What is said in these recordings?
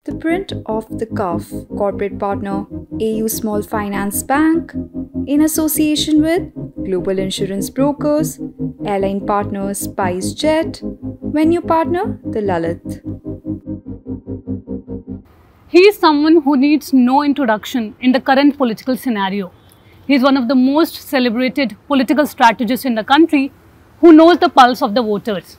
The print off the cuff corporate partner AU Small Finance Bank in association with global insurance brokers, airline partner SpiceJet, venue partner The Lalit. He is someone who needs no introduction in the current political scenario. He is one of the most celebrated political strategists in the country who knows the pulse of the voters.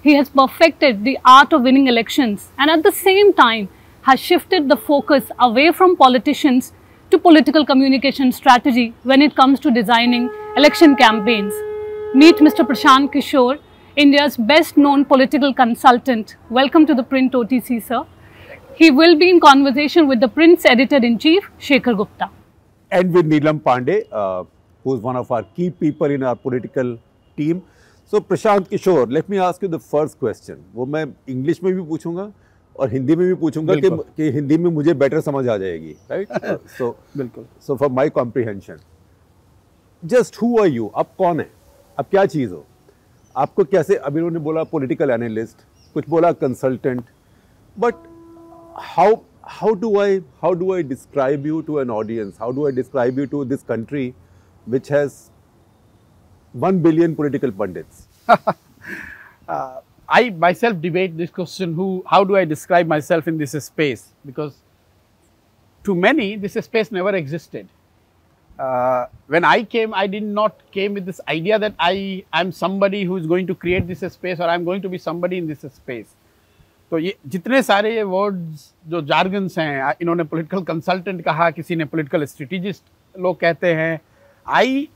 He has perfected the art of winning elections and at the same time has shifted the focus away from politicians to political communication strategy when it comes to designing election campaigns. Meet Mr. Prashant Kishore, India's best known political consultant. Welcome to the Print OTC, sir. He will be in conversation with the Print's editor-in-chief, Shekhar Gupta. And with Neelam Pandey, who is one of our key people in our political team. So Prashant Kishore, let me ask you the first question. वो मैं English में भी पूछूंगा और हिंदी में भी पूछूंगा कि हिंदी में मुझे better समझ आ जाएगी, right? So बिल्कुल. So for my comprehension, just who are you? आप कौन है? आप क्या चीज़ हो? आपको कैसे? अभी उन्होंने बोला political analyst, कुछ बोला consultant, but how do I describe you to an audience? How do I describe you to this country which has 1 billion political pundits? I myself debate this question, how do I describe myself in this space? Because to many, this space never existed. When I came, I did not came with this idea that I am somebody who is going to create this space or I am going to be somebody in this space. तो ये जितने सारे ये words जो jargons हैं, इन्होंने political consultant कहा, किसी ने पॉलिटिकल स्ट्रेटेजिस्ट लोग कहते हैं. आई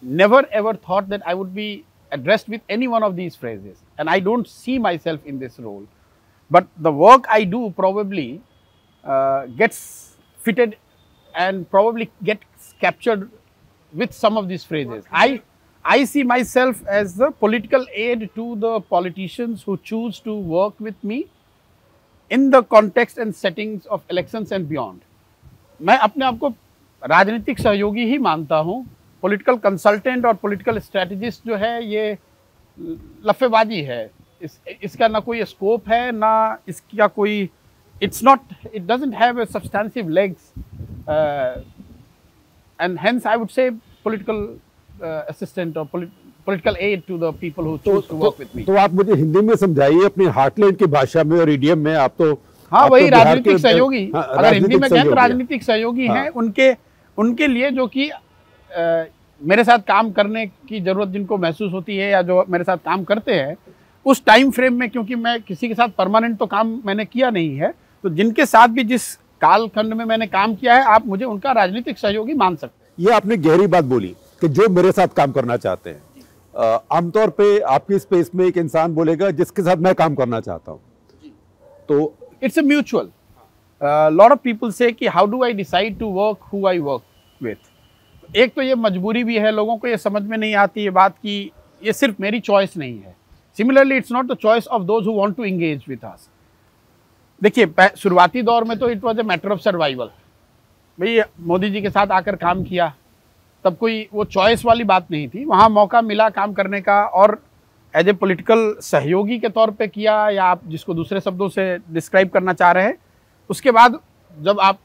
never ever thought that I would be addressed with any one of these phrases, and I don't see myself in this role. But the work I do probably gets fitted and probably gets captured with some of these phrases. I see myself as the political aid to the politicians who choose to work with me in the context and settings of elections and beyond. मैं अपने आप को राजनीतिक सहयोगी ही मानता हूँ. Political consultant और political strategist जो है ये लफेबाजी है. इसका ना कोई स्कोप है, ना इसका कोई it doesn't have a substantive legs, and hence I would say political assistant or political aid to the people who choose to work with me. तो आप मुझे हिंदी में समझाइए अपने हार्टलैंड की भाषा में और इडियम में. आप तो हाँ वही राजनीतिक सहयोगी, अगर हिंदी में कहें तो राजनीतिक सहयोगी हैं. उनके लिए जो कि मेरे साथ काम करने की ज़रूरत जिनको महसूस होती है या जो मेरे साथ काम करते हैं उस टाइम फ्रेम में, क्योंकि मैं किसी के साथ परमानेंट तो काम मैंने किया नहीं है, तो जिनके साथ भी जिस कालखंड में मैंने काम किया है आप मुझे उनका राजनीतिक सहयोगी मान सकते हैं. ये आपने गहरी बात बोली कि जो मेरे साथ काम करना चाहते हैं. आमतौर पे आपकी स्पेस में एक इंसान बोलेगा जिसके साथ मैं काम करना चाहता हूँ. तो it's a mutual. Lot of people say कि how do I decide to work who I work with. एक तो ये मजबूरी भी है, लोगों को ये समझ में नहीं आती ये बात कि ये सिर्फ मेरी चॉइस नहीं है. Similarly it's not the choice of those who want to engage with us. देखिए शुरुआती दौर में तो it was a matter of survival. भाई मोदी जी के साथ आकर काम किया, तब कोई वो चॉइस वाली बात नहीं थी. वहाँ मौका मिला काम करने का और एज ए पॉलिटिकल सहयोगी के तौर पे किया, या आप जिसको दूसरे शब्दों से डिस्क्राइब करना चाह रहे हैं. उसके बाद जब आप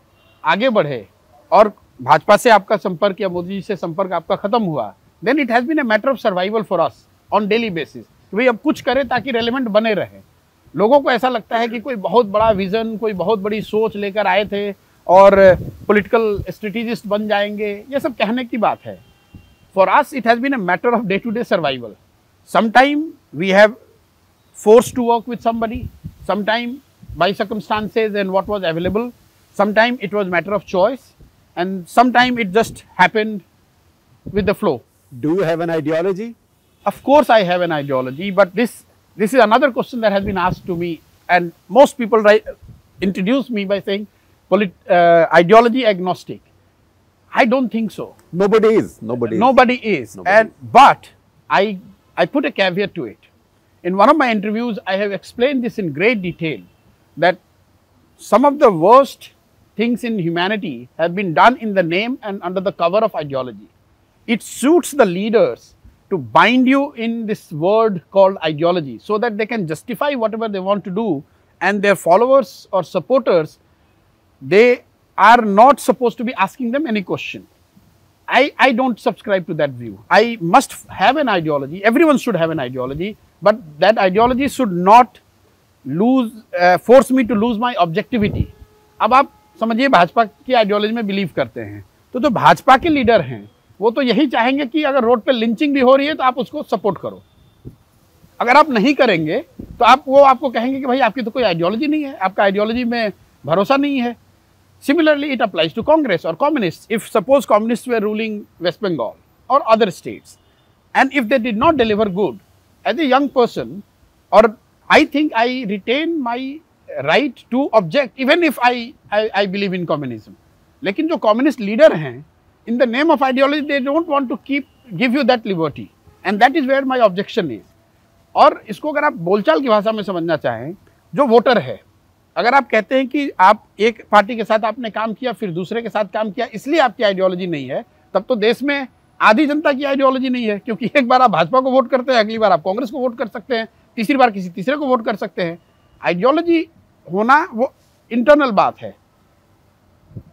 आगे बढ़े और भाजपा से आपका संपर्क या मोदी जी से संपर्क आपका खत्म हुआ, then it has been a matter of survival for us on daily basis. भाई अब कुछ करें ताकि रेलेवेंट बने रहे. लोगों को ऐसा लगता है कि कोई बहुत बड़ा विजन, कोई बहुत बड़ी सोच लेकर आए थे और पॉलिटिकल स्ट्रेटेजिस्ट बन जाएंगे. ये सब कहने की बात है. For us it has been a matter of day to day survival. Sometime we have force to work with somebody, sometime by circumstances and what was available, sometime it was matter of choice, and sometime it just happened with the flow. Do you have an ideology? Of course I have an ideology, but this is another question that has been asked to me, and most people introduce me by saying ideology agnostic. I don't think so. Nobody is. But I put a caveat to it. In one of my interviews I have explained this in great detail, that some of the worst things in humanity have been done in the name and under the cover of ideology. It suits the leaders to bind you in this word called ideology so that they can justify whatever they want to do and their followers or supporters, they are not supposed to be asking them any question. I don't subscribe to that view. I must have an ideology. Everyone should have an ideology, but that ideology should not force me to lose my objectivity. अब आप समझिए भाजपा की ideology में believe करते हैं, तो जो भाजपा के लीडर हैं वो तो यही चाहेंगे कि अगर रोड पे लिंचिंग भी हो रही है तो आप उसको सपोर्ट करो। अगर आप नहीं करेंगे तो आपको कहेंगे कि भाई आपकी तो कोई आइडियोलॉजी नहीं है, आपका आइडियोलॉजी में भरोसा नहीं है। Similarly, it applies to Congress or communists. If suppose communists were ruling West Bengal or other states, and if they did not deliver good, as a young person, or I think I retain my right to object, even if I believe in communism. लेकिन जो communist leader हैं, in the name of ideology, they don't want to give you that liberty, and that is where my objection is. और इसको अगर आप बोलचाल की भाषा में समझना चाहें, जो वोटर है, अगर आप कहते हैं कि आप एक पार्टी के साथ आपने काम किया फिर दूसरे के साथ काम किया इसलिए आपकी आइडियोलॉजी नहीं है, तब तो देश में आधी जनता की आइडियोलॉजी नहीं है, क्योंकि एक बार आप भाजपा को वोट करते हैं, अगली बार आप कांग्रेस को वोट कर सकते हैं, तीसरी बार किसी तीसरे को वोट कर सकते हैं। आइडियोलॉजी होना वो इंटरनल बात है,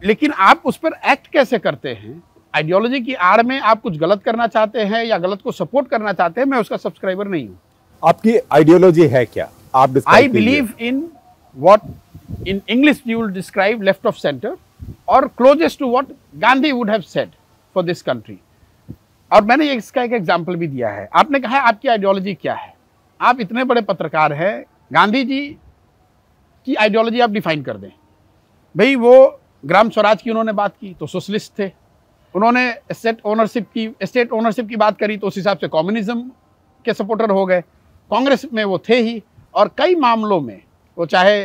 लेकिन आप उस पर एक्ट कैसे करते हैं, आइडियोलॉजी की आड़ में आप कुछ गलत करना चाहते हैं या गलत को सपोर्ट करना चाहते हैं, मैं उसका सब्सक्राइबर नहीं हूँ। आपकी आइडियोलॉजी है क्या? आप I believe in what in English you will describe left of center or closest to what Gandhi would have said for this country. और मैंने इसका एक एग्जाम्पल भी दिया है। आपने कहा है आपकी आइडियोलॉजी क्या है, आप इतने बड़े पत्रकार हैं, गांधी जी की आइडियोलॉजी आप डिफाइन कर दें। भाई वो ग्राम स्वराज की उन्होंने बात की तो सोशलिस्ट थे, उन्होंने एस्टेट ओनरशिप की बात करी तो उस हिसाब से कम्युनिज्म के सपोर्टर हो गए, कांग्रेस में वो थे ही। और कई मामलों में वो चाहे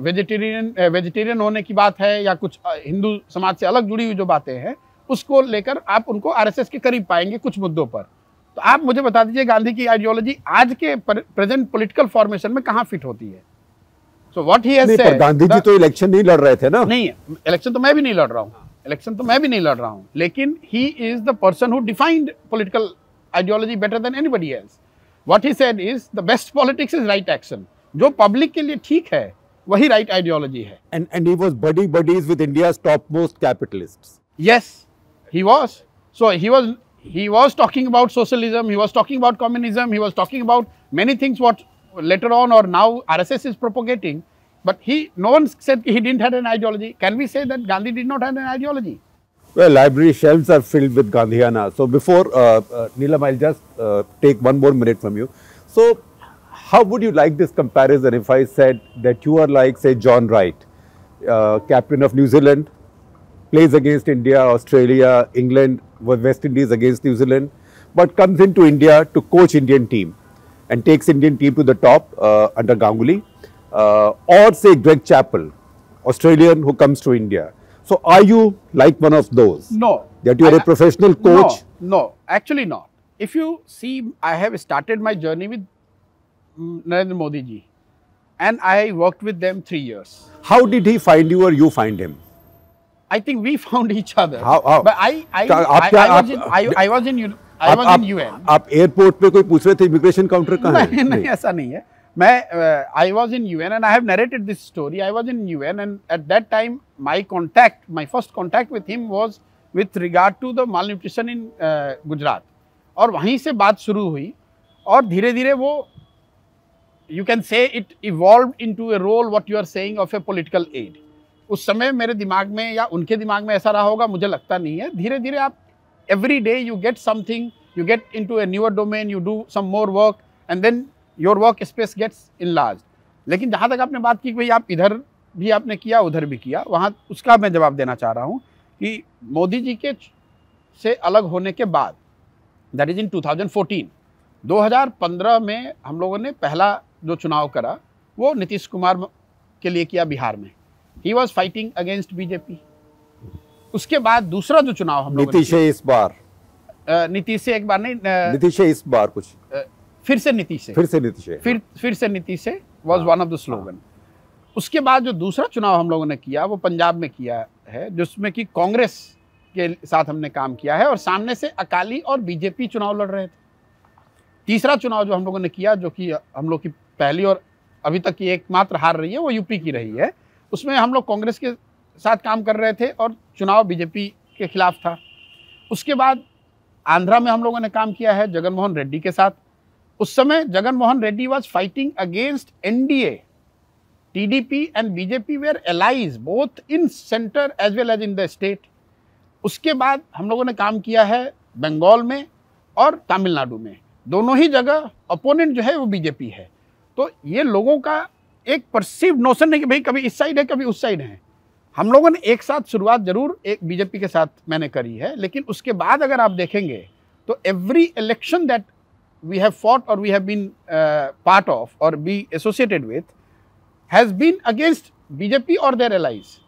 वेजिटेरियन होने की बात है या कुछ हिंदू समाज से अलग जुड़ी हुई जो बातें हैं, उसको लेकर आप उनको आरएसएस के करीब पाएंगे कुछ मुद्दों पर। तो आप मुझे बता दीजिए गांधी की आइडियोलॉजी आज के प्रेजेंट पॉलिटिकल फॉर्मेशन में कहाँ फिट होती है? So what he has said, Gandhi ji तो इलेक्शन नहीं लड़ रहे थे ना? नहीं, इलेक्शन तो मैं भी नहीं लड़ रहा हूँ, लेकिन he is the person who defined political ideology better than anybody else. What he said is the best politics is right action. जो पब्लिक के लिए ठीक है वही राइट आइडियोलॉजी है। And he was buddies with India's topmost capitalists. Yes, he was. So he was talking about socialism, he was talking about communism, he was talking about many things what later on or now RSS is propagating. But no one said he didn't have an ideology. Can we say that Gandhi did not have an ideology? Well, library shelves are filled with Gandhiana. So before Neelam, I'll just take one more minute from you. So how would you like this comparison if I said that you are like, say, John Wright, captain of New Zealand, plays against India, Australia, England, West Indies against New Zealand, but comes into India to coach Indian team and takes Indian team to the top under Ganguly, or say Greg Chappell, Australian who comes to India. So are you like one of those? No. That you are a professional coach? No, actually not. If you see, I have started my journey with Narendra Modi ji, and I worked with them 3 years. How did he find you or you find him? I think we found each other. How? But I was in UN. आप airport पे कोई पूछ रहे थे immigration counter कहाँ है? नहीं, ऐसा नहीं है। मैं I was in UN and I have narrated this story. I was in UN and at that time my first contact with him was with regard to the malnutrition in Gujarat. और वहीं से बात शुरू हुई और धीरे धीरे वो you can say it evolved into a role what you are saying of a political aid. उस समय मेरे दिमाग में या उनके दिमाग में ऐसा रहा होगा, मुझे लगता नहीं है। धीरे धीरे आप every day you get something, you get into a newer domain, you do some more work and then your work space gets enlarged. लेकिन जहाँ तक आपने बात की कि भाई आप इधर भी आपने किया उधर भी किया, वहाँ उसका मैं जवाब देना चाह रहा हूँ कि मोदी जी के से अलग होने के बाद, दैट इज इन 2015 में हम लोगों ने पहला जो चुनाव करा वो नीतीश कुमार के लिए किया बिहार में। He was fighting against BJP. उसके बाद दूसरा जो चुनाव हम लोगों ने नीतीश इस बार नीतीश से एक बार नहीं, नीतीश इस बार कुछ फिर से नीतीश से नीतीश से was one of the slogan. उसके बाद जो दूसरा चुनाव हम लोगों ने किया वो पंजाब में किया है, जिसमें कि कांग्रेस के साथ हमने काम किया है और सामने से अकाली और बीजेपी चुनाव लड़ रहे थे। तीसरा चुनाव जो हम लोगों ने किया, जो कि हम लोग की पहली और अभी तक की एकमात्र हार रही है वो यूपी की रही है, उसमें हम लोग कांग्रेस के साथ काम कर रहे थे और चुनाव बीजेपी के खिलाफ था। उसके बाद आंध्रा में हम लोगों ने काम किया है जगन मोहन रेड्डी के साथ। उस समय Jagan Mohan Reddy was fighting against NDA, TDP and BJP were allies both in centre as well as in the state. उसके बाद हम लोगों ने काम किया है बंगाल में और तमिलनाडु में, दोनों ही जगह अपोनेंट जो है वो बीजेपी है। तो ये लोगों का एक परसीव्ड नोशन नहीं कि भाई कभी इस साइड है कभी उस साइड है। हम लोगों ने एक साथ शुरुआत जरूर एक बीजेपी के साथ मैंने करी है, लेकिन उसके बाद अगर आप देखेंगे तो every election that we have fought और we have been part of और be associated with has been against BJP और देयर एलाइज।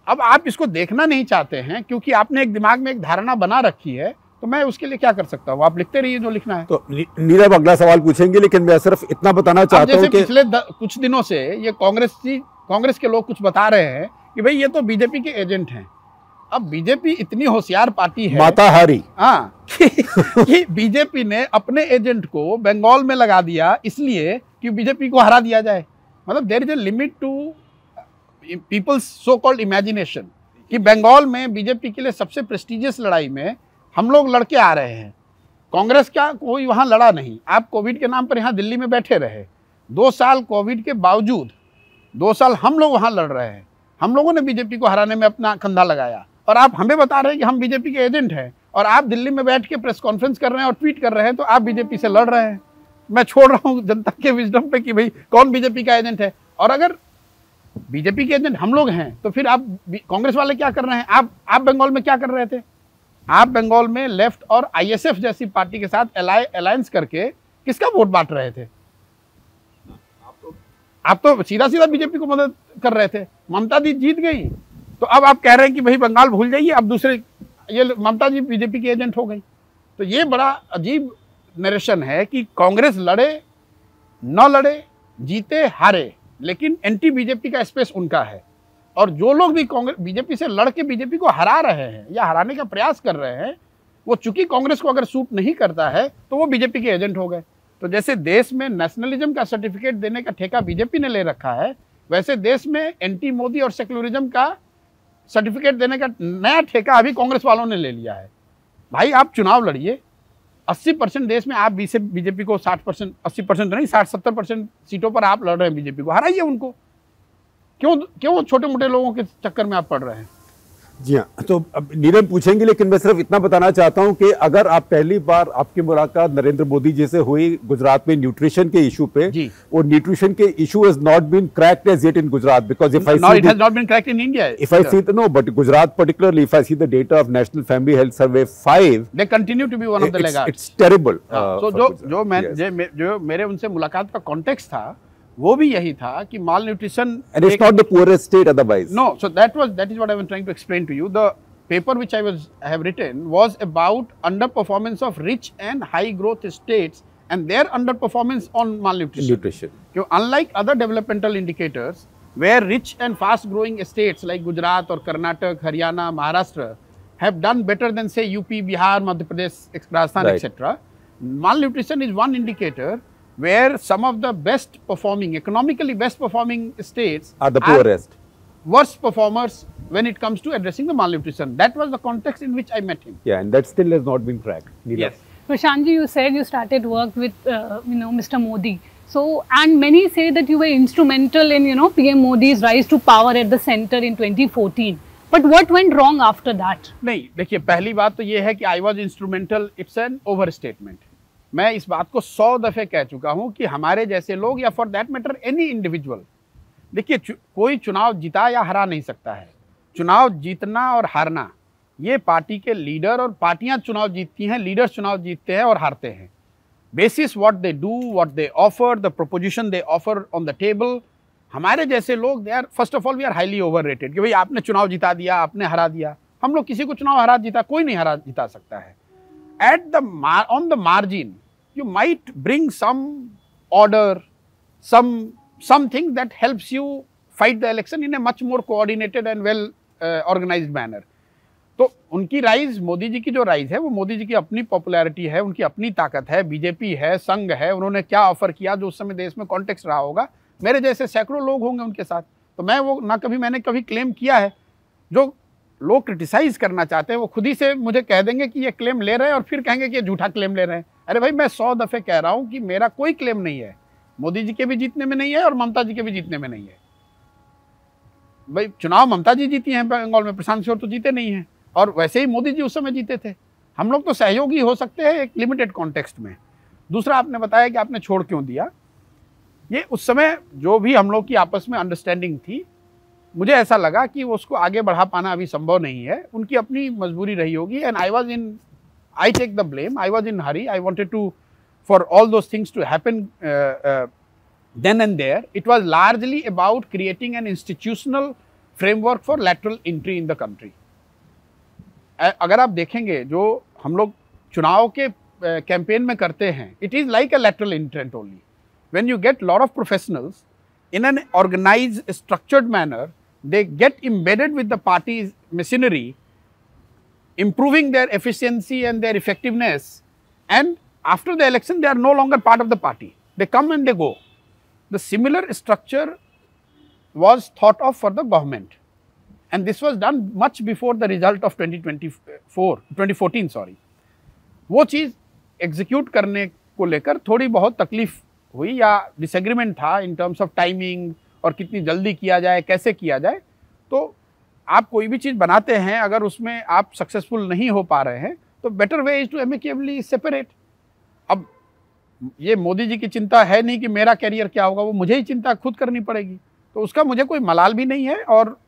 अब आप इसको देखना नहीं चाहते हैं क्योंकि आपने एक दिमाग में एक धारणा बना रखी है, तो मैं उसके लिए क्या कर सकता हूँ? आप लिखते रहिए जो लिखना है। तो नीरव अगला सवाल पूछेंगे, लेकिन मैं सिर्फ इतना बताना चाहता हूँ कि पिछले कुछ दिनों से ये कांग्रेस के लोग कुछ बता रहे हैं कि भाई ये तो बीजेपी के एजेंट हैं। अब बीजेपी इतनी होशियार पार्टी है, माताहारी, हाँ, कि बीजेपी ने अपने एजेंट को बंगाल में लगा दिया इसलिए कि बीजेपी को हरा दिया जाए। मतलब there is a limit to people's so called imagination कि बंगाल में बीजेपी के लिए सबसे प्रेस्टिजियस लड़ाई में हम लोग लड़के आ रहे हैं। कांग्रेस का कोई वहाँ लड़ा नहीं। आप कोविड के नाम पर यहाँ दिल्ली में बैठे रहे 2 साल, कोविड के बावजूद 2 साल हम लोग वहाँ लड़ रहे हैं। हम लोगों ने बीजेपी को हराने में अपना कंधा लगाया और आप हमें बता रहे हैं कि हम बीजेपी के एजेंट हैं और आप दिल्ली में बैठ के प्रेस कॉन्फ्रेंस कर रहे हैं और ट्वीट कर रहे हैं, तो आप बीजेपी से लड़ रहे हैं। मैं छोड़ रहा हूँ जनता के विजडम पे कि भाई कौन बीजेपी का एजेंट है। और अगर बीजेपी के एजेंट हम लोग हैं तो फिर आप कांग्रेस वाले क्या कर रहे हैं? आप बंगाल में क्या कर रहे थे? आप बंगाल में लेफ्ट और आईएसएफ जैसी पार्टी के साथ अलायंस करके किसका वोट बांट रहे थे? आप तो सीधा सीधा बीजेपी को मदद कर रहे थे। ममता दी जीत गई तो अब आप कह रहे हैं कि भाई बंगाल भूल जाइए, अब दूसरे ये ममता जी बीजेपी की एजेंट हो गई। तो ये बड़ा अजीब नरेशन है कि कांग्रेस लड़े न लड़े, जीते हारे, लेकिन एंटी बीजेपी का स्पेस उनका है। और जो लोग भी कांग्रेस बीजेपी से लड़ के बीजेपी को हरा रहे हैं या हराने का प्रयास कर रहे हैं, वो चूंकि कांग्रेस को अगर सूट नहीं करता है तो वो बीजेपी के एजेंट हो गए। तो जैसे देश में नेशनलिज्म का सर्टिफिकेट देने का ठेका बीजेपी ने ले रखा है, वैसे देश में एंटी मोदी और सेक्युलरिज्म का सर्टिफिकेट देने का नया ठेका अभी कांग्रेस वालों ने ले लिया है। भाई आप चुनाव लड़िए, 80% देश में आप बीजेपी को 60%, 80% तो नहीं 60-70% सीटों पर आप लड़ रहे हैं, बीजेपी को हराइए उनको। क्यों छोटे मोटे लोगों के चक्कर में आप पड़ रहे हैं? जी हाँ, तो अब नीरव पूछेंगे, लेकिन मैं सिर्फ इतना बताना चाहता हूं कि अगर आप पहली बार आपकी मुलाकात नरेंद्र मोदी जी से हुई गुजरात में न्यूट्रिशन के इशू पे, वो न्यूट्रिशन के issue has not been cracked as yet in Gujarat, because if I see it has not been cracked in India, if I see no, but Gujarat particularly if I see the data of national family health survey 5, they continue to be one of the laggards. It's terrible. So जो मेरे उनसे मुलाकात का context था वो भी यही था कि माल nutrition, and it's not the poorest state otherwise. No, so that is what I was trying to explain to you. The paper which I have written was about underperformance of rich and high growth states and their underperformance on malnutrition. Unlike other developmental indicators where rich and fast growing states like Gujarat or Karnataka, Haryana, Maharashtra have done better than say UP, Bihar, Madhya Pradesh, Rajasthan, right, etc. Malnutrition is one indicator where some of the best performing, economically best performing states are the poorest, worst performers when it comes to addressing the malnutrition. That was the context in which I met him. Yeah, and that still has not been cracked. Yes. Prashant ji, you said you started work with Mr. Modi. So, and many say that you were instrumental in PM Modi's rise to power at the center in 2014. But what went wrong after that? नहीं, देखिए पहली बात तो ये है कि I was instrumental. It's an overstatement. मैं इस बात को 100 दफे कह चुका हूं कि हमारे जैसे लोग या for that matter any individual, देखिए कोई चुनाव जीता या हरा नहीं सकता है। चुनाव जीतना और हारना ये पार्टी के लीडर और पार्टियां चुनाव जीतती हैं, लीडर्स चुनाव जीतते हैं और हारते हैं। Basis what they do, what they offer, the proposition they offer on the table. हमारे जैसे लोग they are first of all we are highly overrated कि भाई आपने चुनाव जिता दिया, आपने हरा दिया। हम लोग किसी को चुनाव हरा जीता, कोई नहीं हरा जिता सकता है। On the margin, you might bring some order, something that helps you fight the election in a much more coordinated and well organized manner. तो उनकी राइज, मोदी जी की जो राइज है वो मोदी जी की अपनी पॉपुलैरिटी है, उनकी अपनी ताकत है, बीजेपी है, संघ है, उन्होंने क्या ऑफर किया जो उस समय देश में कॉन्टेक्स्ट रहा होगा, मेरे जैसे सैकड़ों लोग होंगे उनके साथ। तो मैं वो ना कभी मैंने कभी क्लेम किया है। जो लोग क्रिटिसाइज करना चाहते हैं वो खुद ही से मुझे कह देंगे कि ये क्लेम ले रहे हैं और फिर कहेंगे कि ये झूठा क्लेम ले रहे हैं। अरे भाई, मैं 100 दफ़े कह रहा हूँ कि मेरा कोई क्लेम नहीं है, मोदी जी के भी जीतने में नहीं है और ममता जी के भी जीतने में नहीं है। भाई, चुनाव ममता जी जीती हैं बंगाल में, प्रशांत किशोर तो जीते नहीं हैं, और वैसे ही मोदी जी उस समय जीते थे। हम लोग तो सहयोगी हो सकते हैं एक लिमिटेड कॉन्टेक्स्ट में। दूसरा, आपने बताया कि आपने छोड़ क्यों दिया। ये उस समय जो भी हम लोग की आपस में अंडरस्टैंडिंग थी, मुझे ऐसा लगा कि उसको आगे बढ़ा पाना अभी संभव नहीं है, उनकी अपनी मजबूरी रही होगी। And I take the blame, I was in hurry, I wanted to for all those things to happen then and there. It was largely about creating an institutional framework for lateral entry in the country. अगर आप देखेंगे जो हम लोग चुनाव के campaign में करते हैं, it is like a lateral entrant only. When you get lot of professionals in an organized, structured manner, they get embedded with the party's machinery, improving their efficiency and their effectiveness, and after the election they are no longer part of the party. They come and they go. The similar structure was thought of for the government, and this was done much before the result of 2014 sorry. वो चीज़ execute करने को लेकर थोड़ी बहुत तकलीफ हुई या disagreement था इन टर्म्स ऑफ टाइमिंग और कितनी जल्दी किया जाए, कैसे किया जाए। तो आप कोई भी चीज़ बनाते हैं, अगर उसमें आप सक्सेसफुल नहीं हो पा रहे हैं तो better way is to amicably separate. अब ये मोदी जी की चिंता है नहीं कि मेरा कैरियर क्या होगा, वो मुझे ही चिंता खुद करनी पड़ेगी। तो उसका मुझे कोई मलाल भी नहीं है और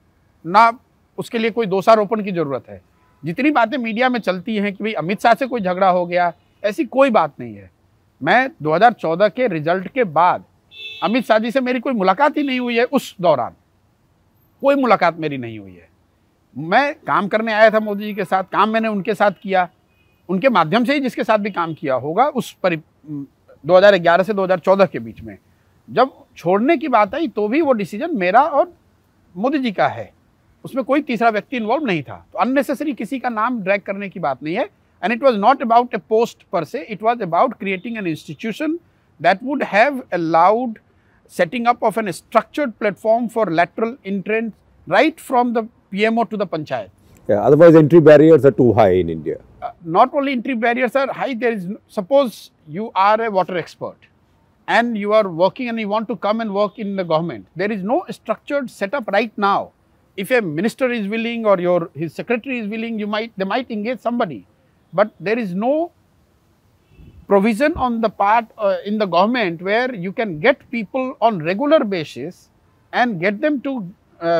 ना उसके लिए कोई दोषारोपण की ज़रूरत है। जितनी बातें मीडिया में चलती हैं कि भाई अमित शाह से कोई झगड़ा हो गया, ऐसी कोई बात नहीं है। मैं 2014 के रिजल्ट के बाद अमित शाह जी से मेरी कोई मुलाकात ही नहीं हुई है। उस दौरान कोई मुलाकात मेरी नहीं हुई है। मैं काम करने आया था मोदी जी के साथ, काम मैंने उनके साथ किया, उनके माध्यम से ही जिसके साथ भी काम किया होगा उस 2011 से 2014 के बीच में। जब छोड़ने की बात आई तो भी वो डिसीजन मेरा और मोदी जी का है, उसमें कोई तीसरा व्यक्ति इन्वॉल्व नहीं था। तो अननेसेसरी किसी का नाम ड्रैग करने की बात नहीं है। And it was not about A post पर से, it was about creating an institution that would have allowed setting up of an structured platform for lateral entrance right from the PMO to the panchayat. Yeah, otherwise entry barriers are too high in India. Not only entry barriers are high, there is, suppose you are a water expert and you are working and you want to come and work in the government. There is no structured setup right now. If a minister is willing or his secretary is willing, they might engage somebody, but there is no provision on the part in the government where you can get people on regular basis and get them to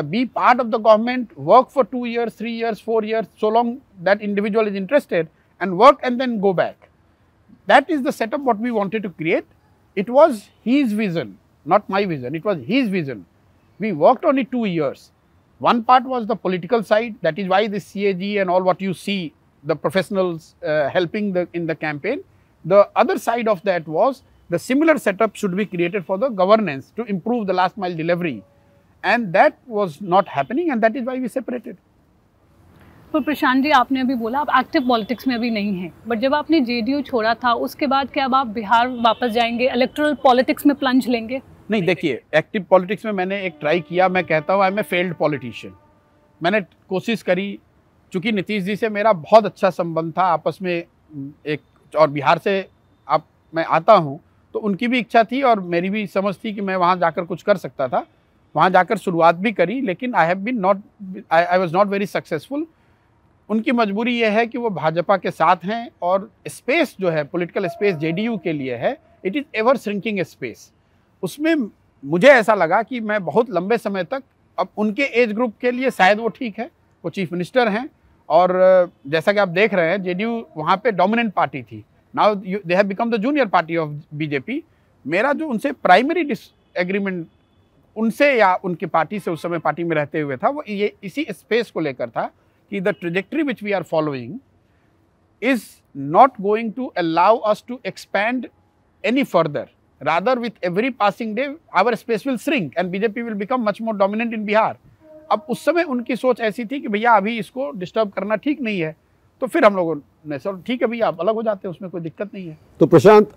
be part of the government, work for 2 years, 3 years, 4 years, so long that individual is interested, and work and then go back. That is the setup what we wanted to create. It was his vision, not my vision. It was his vision. We worked on it 2 years. One part was the political side. That is why the CAG and all what you see, the professionals helping in the campaign. The other side of that was the similar setup should be created for the governance to improve the last mile delivery, and that was not happening, and that is why we separated. तो प्रशांत जी, आपने अभी बोला आप active politics में अभी नहीं हैं, but जब आपने जेडीयू छोड़ा था उसके बाद क्या अब आप बिहार वापस जाएंगे, इलेक्टोरल पॉलिटिक्स में प्लंज लेंगे? नहीं, देखिए, एक्टिव पॉलिटिक्स में मैंने एक ट्राई किया। मैं कहता हूँ I am a failed politician. मैंने कोशिश करी, चूँकि नीतीश जी से मेरा बहुत अच्छा संबंध था आपस में, एक और बिहार से मैं आता हूँ तो उनकी भी इच्छा थी और मेरी भी समझ थी कि मैं वहाँ जाकर कुछ कर सकता था। वहाँ जाकर शुरुआत भी करी, लेकिन I was not very successful. उनकी मजबूरी ये है कि वो भाजपा के साथ हैं और स्पेस जो है, पॉलिटिकल स्पेस जेडीयू के लिए है, it is ever shrinking space. उसमें मुझे ऐसा लगा कि मैं बहुत लंबे समय तक, अब उनके एज ग्रुप के लिए शायद वो ठीक है, वो चीफ मिनिस्टर हैं और जैसा कि आप देख रहे हैं जेडीयू वहाँ पे डोमिनेंट पार्टी थी। Now they have become the junior party of BJP. मेरा जो उनसे प्राइमरी डिसएग्रीमेंट उनसे या उनकी पार्टी से उस समय पार्टी में रहते हुए था, वो ये इसी स्पेस को लेकर था कि the trajectory which we are following is not going to allow us to expand any further, rather with every passing day our space will shrink and BJP will become much more dominant in Bihar. अब उस समय उनकी सोच ऐसी थी कि भैया अभी इसको डिस्टर्ब करना ठीक नहीं है, तो फिर हम लोगों ने सर ठीक है भैया आप अलग हो जाते हैं, उसमें कोई दिक्कत नहीं है। तो प्रशांत,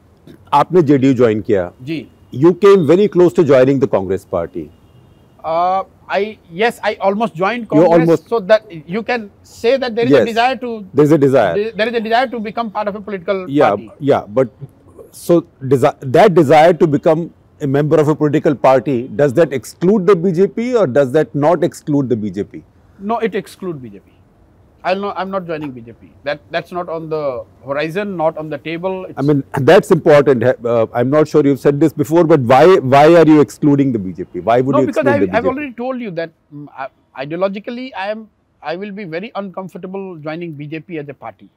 आपने जेडीयू ज्वाइन किया जी, you came very close to joining the Congress party. Yes, I almost joined Congress, so that you can say that there is a desire to. There is a desire. There is a desire to become part of a political party. Yeah, but so that desire to become a member of a political party, does that exclude the BJP or does that not exclude the BJP? No, it excludes BJP. I'm not joining BJP. That's not on the horizon, not on the table. I mean, that's important. I'm not sure you've said this before, but why are you excluding the BJP? Why would you exclude the BJP? Because I've already told you that ideologically I will be very uncomfortable joining BJP as a party.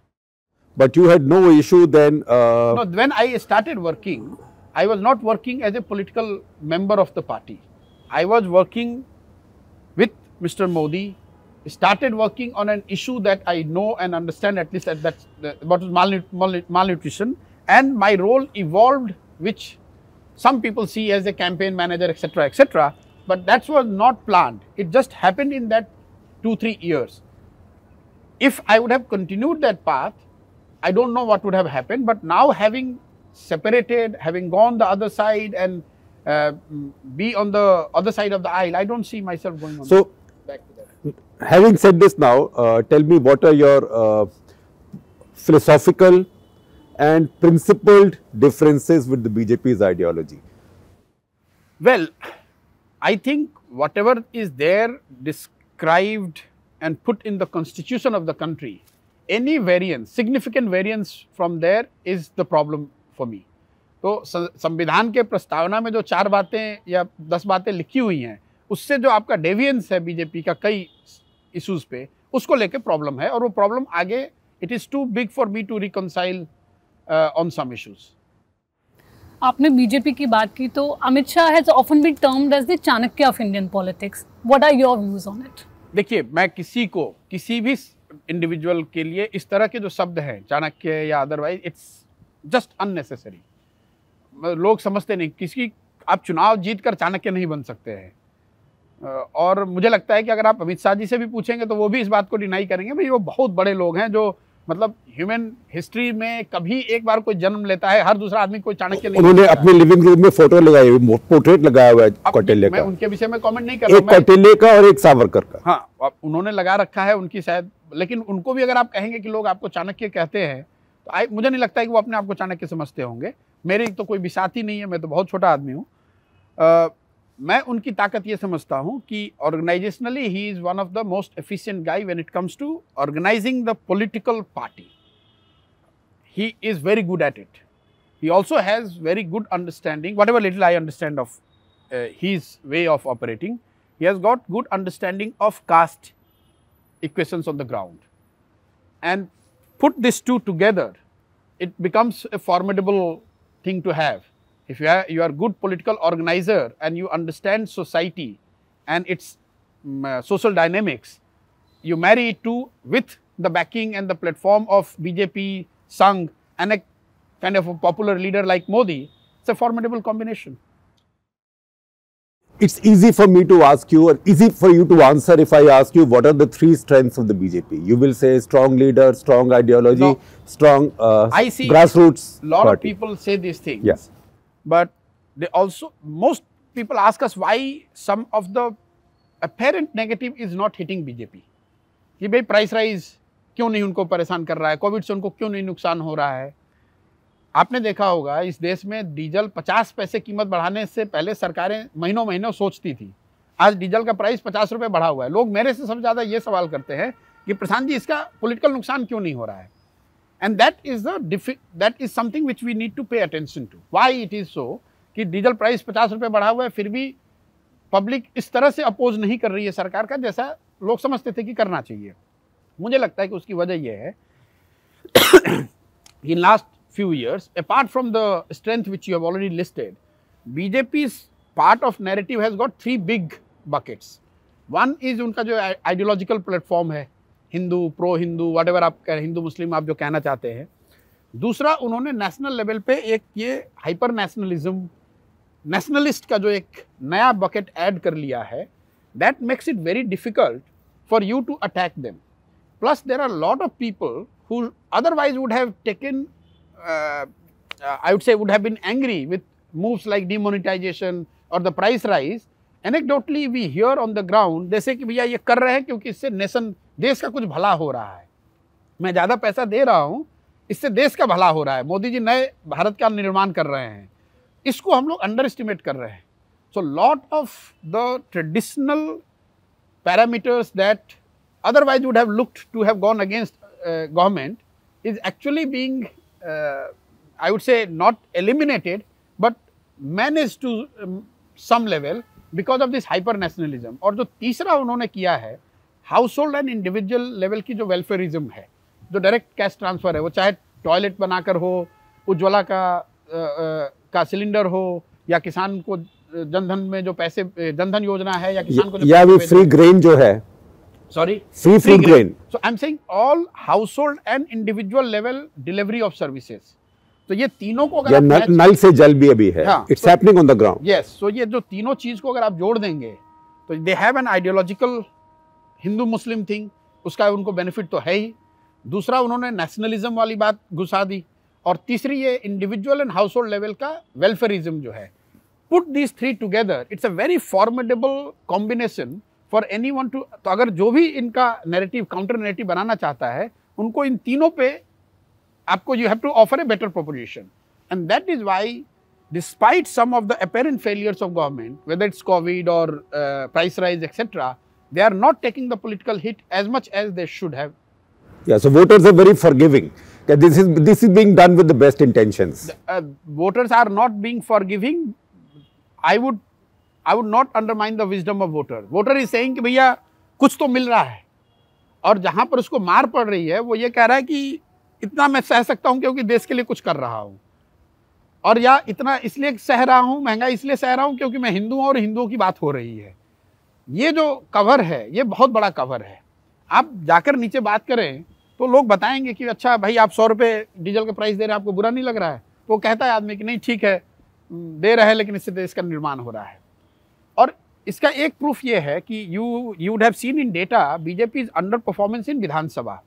But you had no issue then? No, when I started working, I was not working as a political member of the party. I was working with Mr. Modi, started working on an issue that I know and understand, at least that's what is malnutrition, and my role evolved, which some people see as a campaign manager, etc., etc. But that was not planned. It just happened in that 2-3 years. If I would have continued that path, I don't know what would have happened. But now, having separated, having gone the other side and be on the other side of the aisle, I don't see myself going on. So, back to that. Having said this now, tell me what are your philosophical and principled differences with the BJP's ideology? Well, I think whatever is there described and put in the constitution of the country, any variance, significant variance from there is the problem for me. तो संविधान के प्रस्तावना में जो 4 बातें या 10 बातें लिखी हुई हैं, उससे जो आपका डेविएंस है बीजेपी का कई इश्यूज पे, उसको लेके प्रॉब्लम है और वो प्रॉब्लम आगे it is too big for me to reconcile on some issues. आपने बीजेपी की बात की तो Amit Shah has often been termed as the Chanakya of Indian politics. What are your views on it? देखिए, मैं किसी भी इंडिविजुअल के लिए इस तरह के जो शब्द हैं चाणक्य या अदरवाइज, इट्स जस्ट अननेसेसरी. लोग समझते नहीं, आप चुनाव जीत कर चाणक्य नहीं बन सकते हैं. और मुझे लगता है कि अगर आप अमित शाह जी से भी पूछेंगे तो वो भी इस बात को डिनाई करेंगे. भाई, वो बहुत बड़े लोग हैं जो मतलब ह्यूमन हिस्ट्री में कभी एक बार कोई जन्म लेता है, हर दूसरा आदमी कोई चाणक्य नहीं. उन्होंने अपने लिविंग रूम में फोटो लगाई हुई, पोर्ट्रेट लगाया हुआ है कौटिल्य का. मैं उनके विषय में कमेंट नहीं कर रहा हूं, एक कौटिल्य का और एक सावरकर का. हाँ, उन्होंने लगा रखा है उनकी शायद, लेकिन उनको भी अगर आप कहेंगे कि लोग आपको चाणक्य कहते हैं तो मुझे नहीं लगता है कि वो अपने आप को चाणक्य समझते होंगे. मेरी तो कोई बिसाती नहीं है, मैं तो बहुत छोटा आदमी हूँ. मैं उनकी ताकत ये समझता हूँ कि organisationally he is one of the most efficient guy when it comes to organising the political party. He is very good at it. He also has very good understanding, whatever little I understand of his way of operating. He has got good understanding of caste equations on the ground. And put these two together, it becomes a formidable thing to have. If you are good political organizer and you understand society and its social dynamics, you marry it with the backing and the platform of BJP, Sangh, and a kind of a popular leader like Modi, it's a formidable combination. It's easy for me to ask you, or easy for you to answer if I ask you what are the 3 strengths of the BJP. You will say strong leader, strong ideology, strong I see grassroots a lot party. of people say these things. Yes. But they also, most people ask us why some of the apparent negative is not hitting BJP. कि भाई price rise क्यों नहीं उनको परेशान कर रहा है, Covid से उनको क्यों नहीं नुकसान हो रहा है. आपने देखा होगा इस देश में डीजल 50 पैसे कीमत बढ़ाने से पहले सरकारें महीनों महीनों सोचती थी. आज डीजल का प्राइस 50 रुपये बढ़ा हुआ है. लोग मेरे से सबसे ज़्यादा ये सवाल करते हैं कि प्रशांत जी इसका पॉलिटिकल नुकसान क्यों नहीं हो रहा है. And that is something which we need to pay attention to. Why it is so कि डीजल प्राइस 50 रुपये बढ़ा हुआ है, फिर भी पब्लिक इस तरह से अपोज नहीं कर रही है सरकार का जैसा लोग समझते थे कि करना चाहिए. मुझे लगता है कि उसकी वजह यह है in last few years, apart from the strength which you have already listed, BJP's part of narrative has got 3 big buckets. One is उनका जो ideological platform है, हिंदू, प्रो हिंदू, whatever आप कह, हिंदू मुस्लिम आप जो कहना चाहते हैं. दूसरा, उन्होंने नेशनल लेवल पे एक ये हाइपर नेशनलिज्म, नेशनलिस्ट का जो एक नया बकेट ऐड कर लिया है. That makes it very difficult for you to attack them. Plus, there are a lot of people who otherwise would have taken, I would say, would have been angry with moves like demonetization or the price rise, anecdotally we hear on the ground जैसे कि भैया ये कर रहे हैं क्योंकि इससे nation, देश का कुछ भला हो रहा है, मैं ज़्यादा पैसा दे रहा हूँ, इससे देश का भला हो रहा है, मोदी जी नए भारत का निर्माण कर रहे हैं, इसको हम लोग अंडर एस्टिमेट कर रहे हैं. So lot of the traditional parameters that otherwise would have looked to have gone against government is actually being, I would say, not eliminated but managed to some level because of this hyper nationalism. और जो तीसरा उन्होंने किया है, house hold and individual level की जो welfarism है, जो डायरेक्ट कैश ट्रांसफर है, वो चाहे टॉयलेट बनाकर हो, उज्ज्वला का सिलेंडर हो, या किसान को जनधन में जो पैसे, जनधन योजना है, या किसान को या भी फ्री ग्रेन जो है, sorry free food grain. So I am saying all house hold and individual level delivery of services. तो ये तीनों को अगर नल से जल भी अभी है, it's happening on the ground. Yes, so ये जो तीनों चीज को अगर आप जोड़ देंगे तो they have an ideological Hindu Muslim thing, उसका उनको बेनिफिट तो है ही. दूसरा उन्होंने नेशनलिज्म वाली बात घुसा दी, और तीसरी ये individual and household level का वेलफेयरिज्म जो है. Put these three together, it's a very formidable combination for anyone to. तो अगर जो भी इनका नैरेटिव, काउंटर नैरेटिव बनाना चाहता है, उनको इन तीनों पे आपको you have to offer a better proposition. And that is why despite some of the apparent failures of government, whether it's COVID or price rise, etc., they are not taking the political hit as much as they should have. Yeah, so voters are very forgiving. That this is being done with the best intentions. Voters are not being forgiving. I would not undermine the wisdom of voter. Voter is saying कि भैया कुछ तो मिल रहा है, और जहाँ पर उसको मार पड़ रही है वो ये कह रहा है कि इतना मैं सह सकता हूँ क्योंकि देश के लिए कुछ कर रहा हूँ, और या इतना इसलिए सह रहा हूँ, महंगाई इसलिए सह रहा हूँ क्योंकि मैं हिंदू हूँ और हिंदुओं की बात हो रही है. ये जो कवर है, ये बहुत बड़ा कवर है. आप जाकर नीचे बात करें तो लोग बताएंगे कि अच्छा भाई आप 100 रुपये डीजल का प्राइस दे रहे हैं, आपको बुरा नहीं लग रहा है? तो वो कहता है आदमी कि नहीं ठीक है दे रहे हैं, लेकिन इससे देश का निर्माण हो रहा है. और इसका एक प्रूफ ये है कि you would have seen in data BJP is under performance in Vidhan Sabha.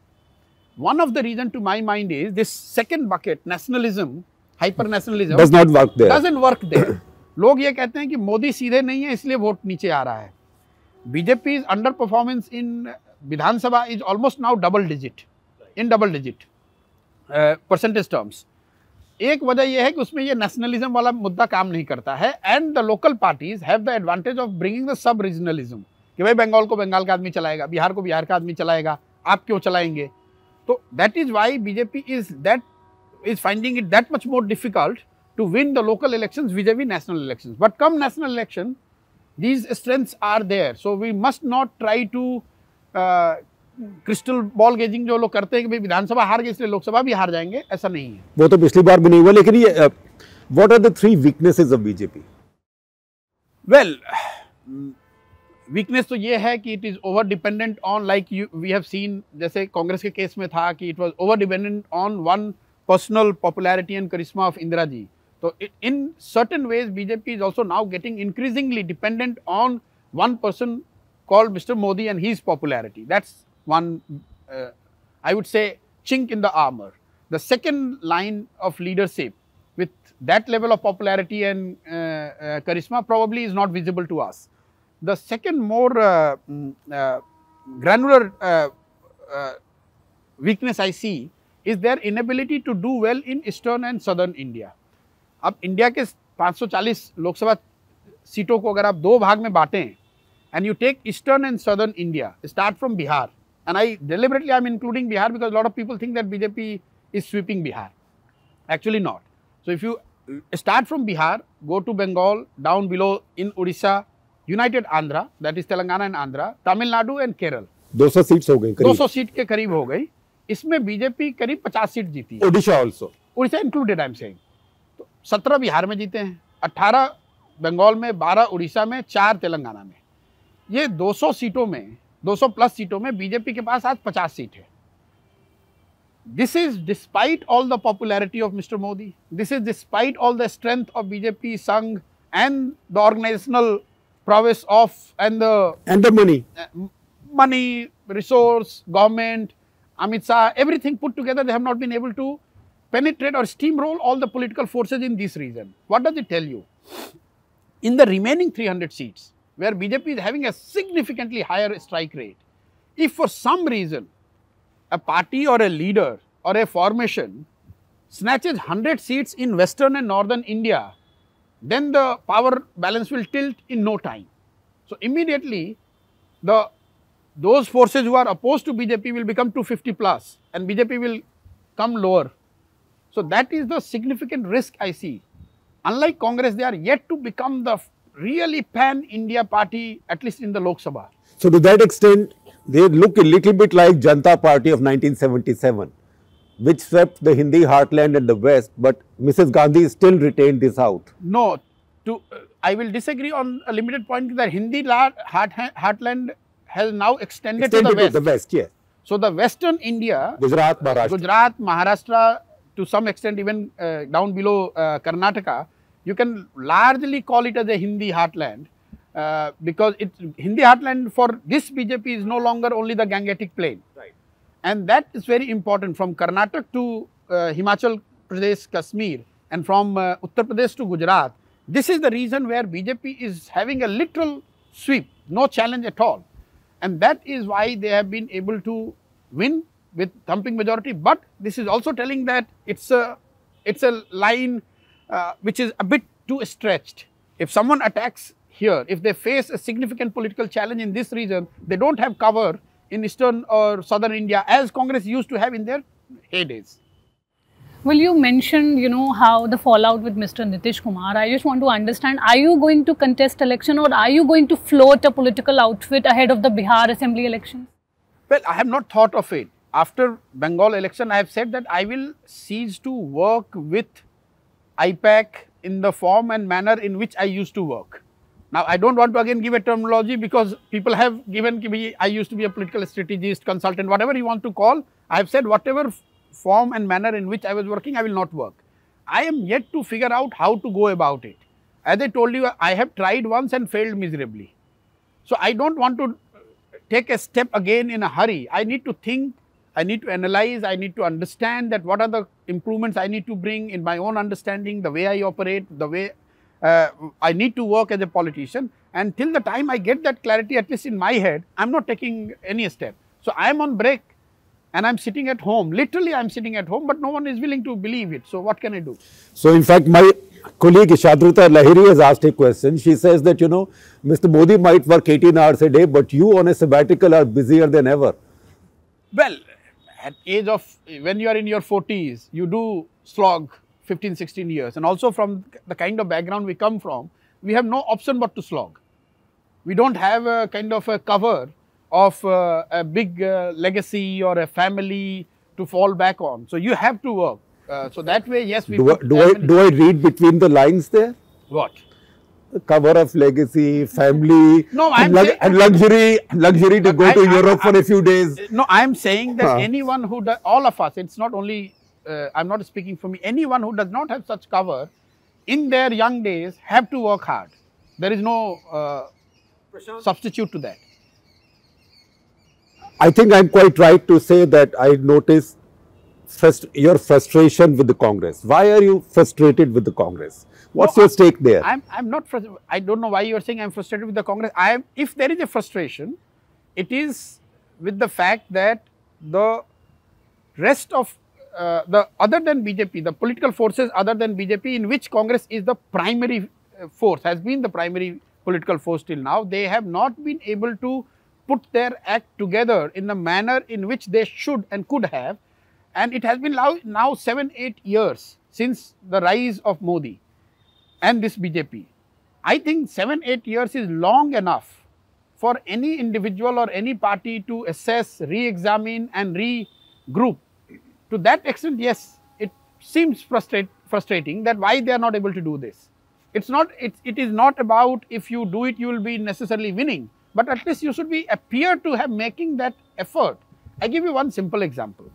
One of the reason to my mind is this second bucket, nationalism, hyper nationalism doesn't work there. लोग ये कहते हैं कि मोदी सीधे नहीं है इसलिए वोट नीचे आ रहा है. BJP is under performance in Vidhan Sabha is almost now double digit percentage terms. एक वजह यह है कि उसमें ये नेशनलिज्म वाला मुद्दा काम नहीं करता है, and the local parties have the advantage of bringing the sub regionalism, कि भाई बंगाल को बंगाल का आदमी चलाएगा, बिहार को बिहार का आदमी चलाएगा, आप क्यों चलाएंगे? तो that is why BJP is finding it that much more difficult to win the local elections vis-a-vis national elections. But come national election, these strengths are there. So we must not try to crystal ball gazing जो लोग करते हैं कि भाई विधानसभा हार गए इसलिए लोकसभा भी हार जाएंगे, ऐसा नहीं है. वो तो पिछली बार भी नहीं हुआ. लेकिन ये what are the three weaknesses of BJP? Well, weakness तो ये है कि it is over dependent on, like we have seen, जैसे कांग्रेस के केस में था कि it was over dependent on one personal popularity and charisma of Indira ji. So in certain ways BJP is also now getting increasingly dependent on one person called Mr. Modi and his popularity. That's one I would say chink in the armor. The second line of leadership with that level of popularity and charisma probably is not visible to us. The second more granular weakness I see is their inability to do well in eastern and southern India. अब India के 540 लोकसभा सीटों को अगर आप दो भाग में बांटें, and you take eastern and southern India, start from Bihar, and I deliberately am including Bihar because a lot of people think that BJP is sweeping Bihar. Actually not. So if you start from Bihar, go to Bengal, down below in Odisha, United Andhra, that is Telangana and Andhra, Tamil Nadu and Kerala. 200 seats हो गई, 200 seat के करीब हो गई. इसमें BJP करीब 50 seat जीती है. Odisha also, Orissa included I am saying. तो 17 बिहार में जीते हैं, 18 बंगाल में, 12 उड़ीसा में, 4 तेलंगाना में. ये 200 सीटों में, 200 प्लस सीटों में बीजेपी के पास आज 50 सीट है. This is despite all the popularity of mister Modi. This is despite all the strength of BJP, Sangh and the organisational prowess of and the money, resource, government, Amit Shah, everything put together, they have not been able to penetrate or steamroll all the political forces in this region. What does it tell you? In the remaining 300 seats, where BJP is having a significantly higher strike rate, if for some reason a party or a leader or a formation snatches 100 seats in western and northern India, then the power balance will tilt in no time. So immediately those forces who are opposed to BJP will become 250 plus and BJP will come lower. So that is the significant risk I see. Unlike Congress, they are yet to become the really pan-India party, at least in the Lok Sabha. So to that extent, they look a little bit like Janata Party of 1977, which swept the Hindi heartland and the West, but Mrs. Gandhi still retained the South. No, I will disagree on a limited point that Hindi heartland has now extended to the West. Yes. So the Western India, Gujarat, Maharashtra, to some extent even down below Karnataka, you can largely call it as a Hindi heartland because Hindi heartland for this BJP is no longer only the Gangetic Plain. Right. And that is very important from Karnataka to Himachal Pradesh, Kashmir, and from Uttar Pradesh to Gujarat. This is the reason where BJP is having a literal sweep, no challenge at all. And that is why they have been able to win with thumping majority. But this is also telling that it's a line which is a bit too stretched. If someone attacks here, if they face a significant political challenge in this region, they don't have cover in eastern or southern India as Congress used to have in their heydays. Well, you mentioned, how the fallout with Mr. Nitish Kumar. I just want to understand, are you going to contest election or are you going to float a political outfit ahead of the Bihar Assembly elections? Well, I have not thought of it. After Bengal election, I have said that I will cease to work with IPAC in the form and manner in which I used to work. Now, I don't want to again give a terminology because people have given me, I used to be a political strategist, consultant, whatever you want to call. I have said whatever form and manner in which I was working, I will not work. I am yet to figure out how to go about it. As I told you, I have tried once and failed miserably. So I don't want to take a step again in a hurry. I need to think, I need to analyze, I need to understand that what are the improvements I need to bring in my own understanding, the way I operate, the way I need to work as a politician. And till the time I get that clarity, at least in my head, I am not taking any step. So I am on break. And I'm sitting at home, literally I'm sitting at home, but no one is willing to believe it. So what can I do? So in fact, my colleague Ishadruta Lahiri has asked a question. She says that, Mr. Modi might work 18 hours a day, but you on a sabbatical are busier than ever. Well, at age of, when you are in your 40s, you do slog 15, 16 years. And also from the kind of background we come from, we have no option but to slog. We don't have a kind of a cover of a big legacy or a family to fall back on. So you have to work. So that way, yes, we do I read between the lines there? What? The cover of legacy, family, no, and luxury to go to Europe for a few days. No, I am saying that anyone who does, all of us, it's not only, I'm not speaking for me, anyone who does not have such cover in their young days have to work hard. There is no substitute to that. I think I'm quite right to say that I notice your frustration with the Congress. Why are you frustrated with the Congress? What's your stake there? I'm not frustrated. I don't know why you are saying I'm frustrated with the Congress. If there is a frustration, it is with the fact that the rest of other than BJP, the political forces other than BJP, in which Congress is the primary force, has been the primary political force till now, they have not been able to put their act together in the manner in which they should and could have. And it has been now 7-8 years since the rise of Modi and this BJP. I think 7-8 years is long enough for any individual or any party to assess, re-examine and regroup. To that extent, yes, it seems frustrating that why they are not able to do this. It is not about if you do it, you will be necessarily winning. But at least you should appear to have making that effort. I give you one simple example.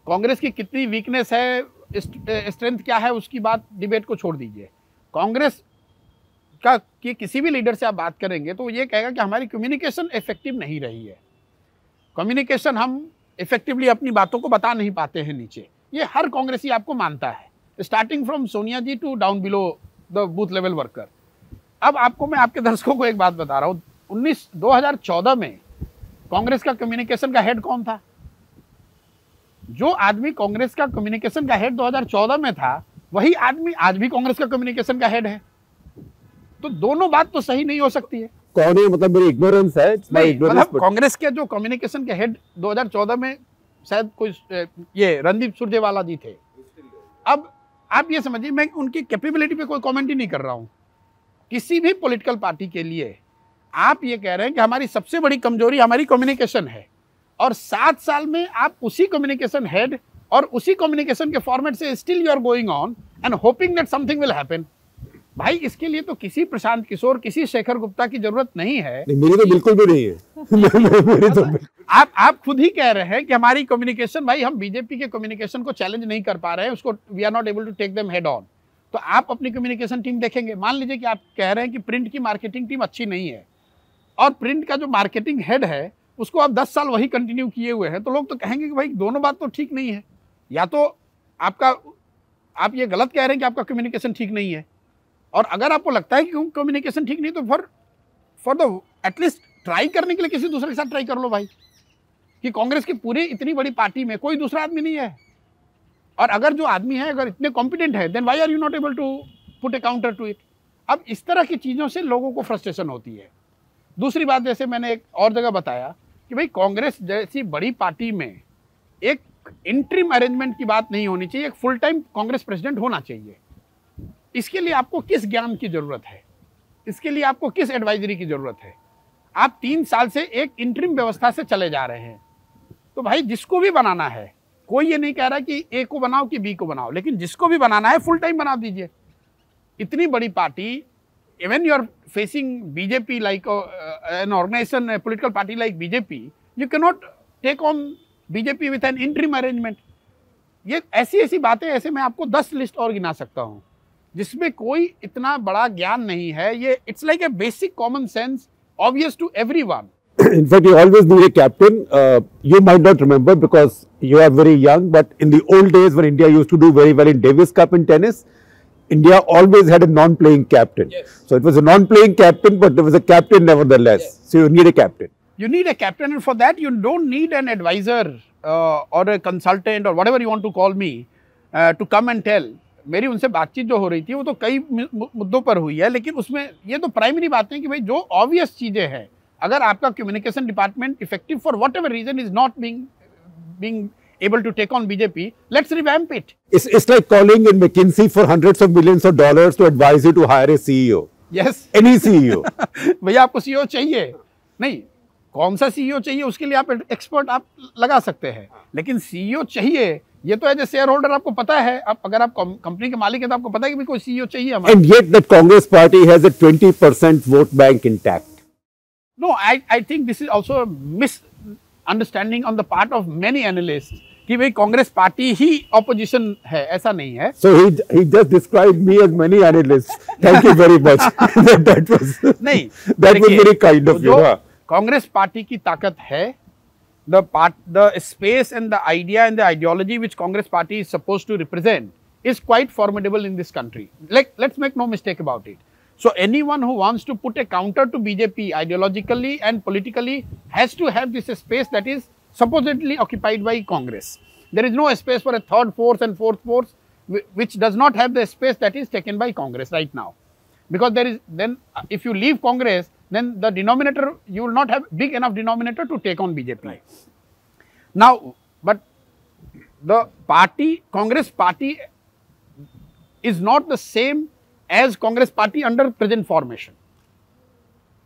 Congress की कितनी weakness है, strength क्या है, उसकी बात debate को छोड़ दीजिए. कांग्रेस का कि किसी भी लीडर से आप बात करेंगे तो ये कहेगा कि हमारी कम्युनिकेशन इफेक्टिव नहीं रही है. कम्युनिकेशन हम इफेक्टिवली अपनी बातों को बता नहीं पाते हैं नीचे. ये हर कांग्रेसी आपको मानता है, starting from Sonia ji to down below the booth level worker. अब आपको मैं आपके दर्शकों को एक बात बता रहा हूँ, 2014 में कांग्रेस का कम्युनिकेशन का हेड कौन था? जो आदमी कांग्रेस का कम्युनिकेशन का हेड 2014 में था, वही आदमी आज भी कांग्रेस का कम्युनिकेशन का हेड है। तो दोनों बात तो सही नहीं हो सकती है। कौन है? मतलब मेरी इग्नोरेंस है, मतलब कांग्रेस के जो कम्युनिकेशन के हेड 2014 में शायद कोई ये रणदीप सुरजेवाला जी थे। अब आप ये समझिए, मैं उनकी कैपेबिलिटी पे कोई कमेंट ही नहीं कर रहा हूं। किसी भी पॉलिटिकल पार्टी के लिए आप ये कह रहे हैं कि हमारी सबसे बड़ी कमजोरी हमारी कम्युनिकेशन है, और 7 साल में आप उसी कम्युनिकेशन हेड और उसी कम्युनिकेशन के फॉर्मेट से still you are going on and hoping that something will happen. भाई इसके लिए तो किसी प्रशांत किशोर, किसी शेखर गुप्ता की जरूरत नहीं है। मेरी तो बिल्कुल भी नहीं है। मेरी तो आप खुद ही कह रहे हैं कि हमारी कम्युनिकेशन, भाई हम बीजेपी के कम्युनिकेशन को चैलेंज नहीं कर पा रहे हैं, उसको we are not able to take them head on. तो आप अपनी कम्युनिकेशन टीम देखेंगे, मान लीजिए कि आप कह रहे हैं कि प्रिंट की मार्केटिंग टीम अच्छी नहीं है, और प्रिंट का जो मार्केटिंग हेड है उसको आप 10 साल वही कंटिन्यू किए हुए हैं, तो लोग तो कहेंगे कि भाई दोनों बात तो ठीक नहीं है। या तो आप ये गलत कह रहे हैं कि आपका कम्युनिकेशन ठीक नहीं है, और अगर आपको लगता है कि कम्युनिकेशन ठीक नहीं, तो फॉर द एटलीस्ट ट्राई करने के लिए किसी दूसरे के साथ ट्राई कर लो भाई, कि कांग्रेस की पूरी इतनी बड़ी पार्टी में कोई दूसरा आदमी नहीं है, और अगर जो आदमी है अगर इतने कॉम्पिटेंट है, then why are you not able to put a counter to it. अब इस तरह की चीज़ों से लोगों को फ्रस्ट्रेशन होती है। दूसरी बात, जैसे मैंने एक और जगह बताया कि भाई कांग्रेस जैसी बड़ी पार्टी में एक इंटरिम अरेंजमेंट की बात नहीं होनी चाहिए, एक फुल टाइम कांग्रेस प्रेसिडेंट होना चाहिए। इसके लिए आपको किस ज्ञान की जरूरत है? इसके लिए आपको किस एडवाइजरी की जरूरत है? आप 3 साल से एक इंटरिम व्यवस्था से चले जा रहे हैं। तो भाई जिसको भी बनाना है, कोई ये नहीं कह रहा कि ए को बनाओ कि बी को बनाओ, लेकिन जिसको भी बनाना है फुल टाइम बना दीजिए। इतनी बड़ी party, even you are facing BJP like an organisation, political party like BJP, you can not take on BJP with an interim arrangement. ये ऐसी बातें, ऐसे मैं आपको 10 लिस्ट और गिना सकता हूँ जिसमें कोई इतना बड़ा ज्ञान नहीं है। ये it's like a basic common sense, obvious to everyone. In fact, you always need a captain. You might not remember because you are very young, but in the old days when India used to do very well in Davis Cup in tennis, India always had a non-playing captain. Yes. So it was a non-playing captain, but there was a captain nevertheless. Yes. So you need a captain. You need a captain, and for that you don't need an advisor or a consultant or whatever you want to call me to come and tell. मेरी उनसे बातचीत जो हो रही थी वो तो कई मुद्दों पर हुई है, लेकिन उसमें ये तो प्राइमरी बात है कि भाई जो ऑब्वियस चीज़ें हैं, अगर आपका communication department effective for whatever reason is not being able to take on BJP, let's revamp it. It's like calling in McKinsey for hundreds of millions of dollars to advise you to hire a CEO. Yes. Any CEO. भैया आपको CEO चाहिए नहीं, कौन सा CEO चाहिए उसके लिए आप एक्सपर्ट आप लगा सकते हैं, लेकिन CEO चाहिए ये तो एज ए शेयर होल्डर आपको पता है। आप अगर आप कंपनी के मालिक हैं तो आपको पता है कि कोई CEO चाहिए हमारा। And yet that Congress party has a 20% vote bank intact. No, I think this is also a misunderstanding on the part of many analysts कि भाई कांग्रेस पार्टी ही ऑपोजिशन है, ऐसा नहीं है। So he just described me as many analysts. Thank you very much. that was नहीं, that was very kind of you. Congress party की ताकत है, the space and the idea and the ideology which Congress party is supposed to represent is quite formidable in this country. Let's make no mistake about it. So anyone who wants to put a counter to BJP ideologically and politically has to have this space that is supposedly occupied by Congress. There is no space for a third force and fourth force which does not have the space that is taken by Congress right now. Because then if you leave Congress, then the denominator, you will not have big enough denominator to take on BJP. Right. Now, but the party, Congress party is not the same as Congress party under present formation.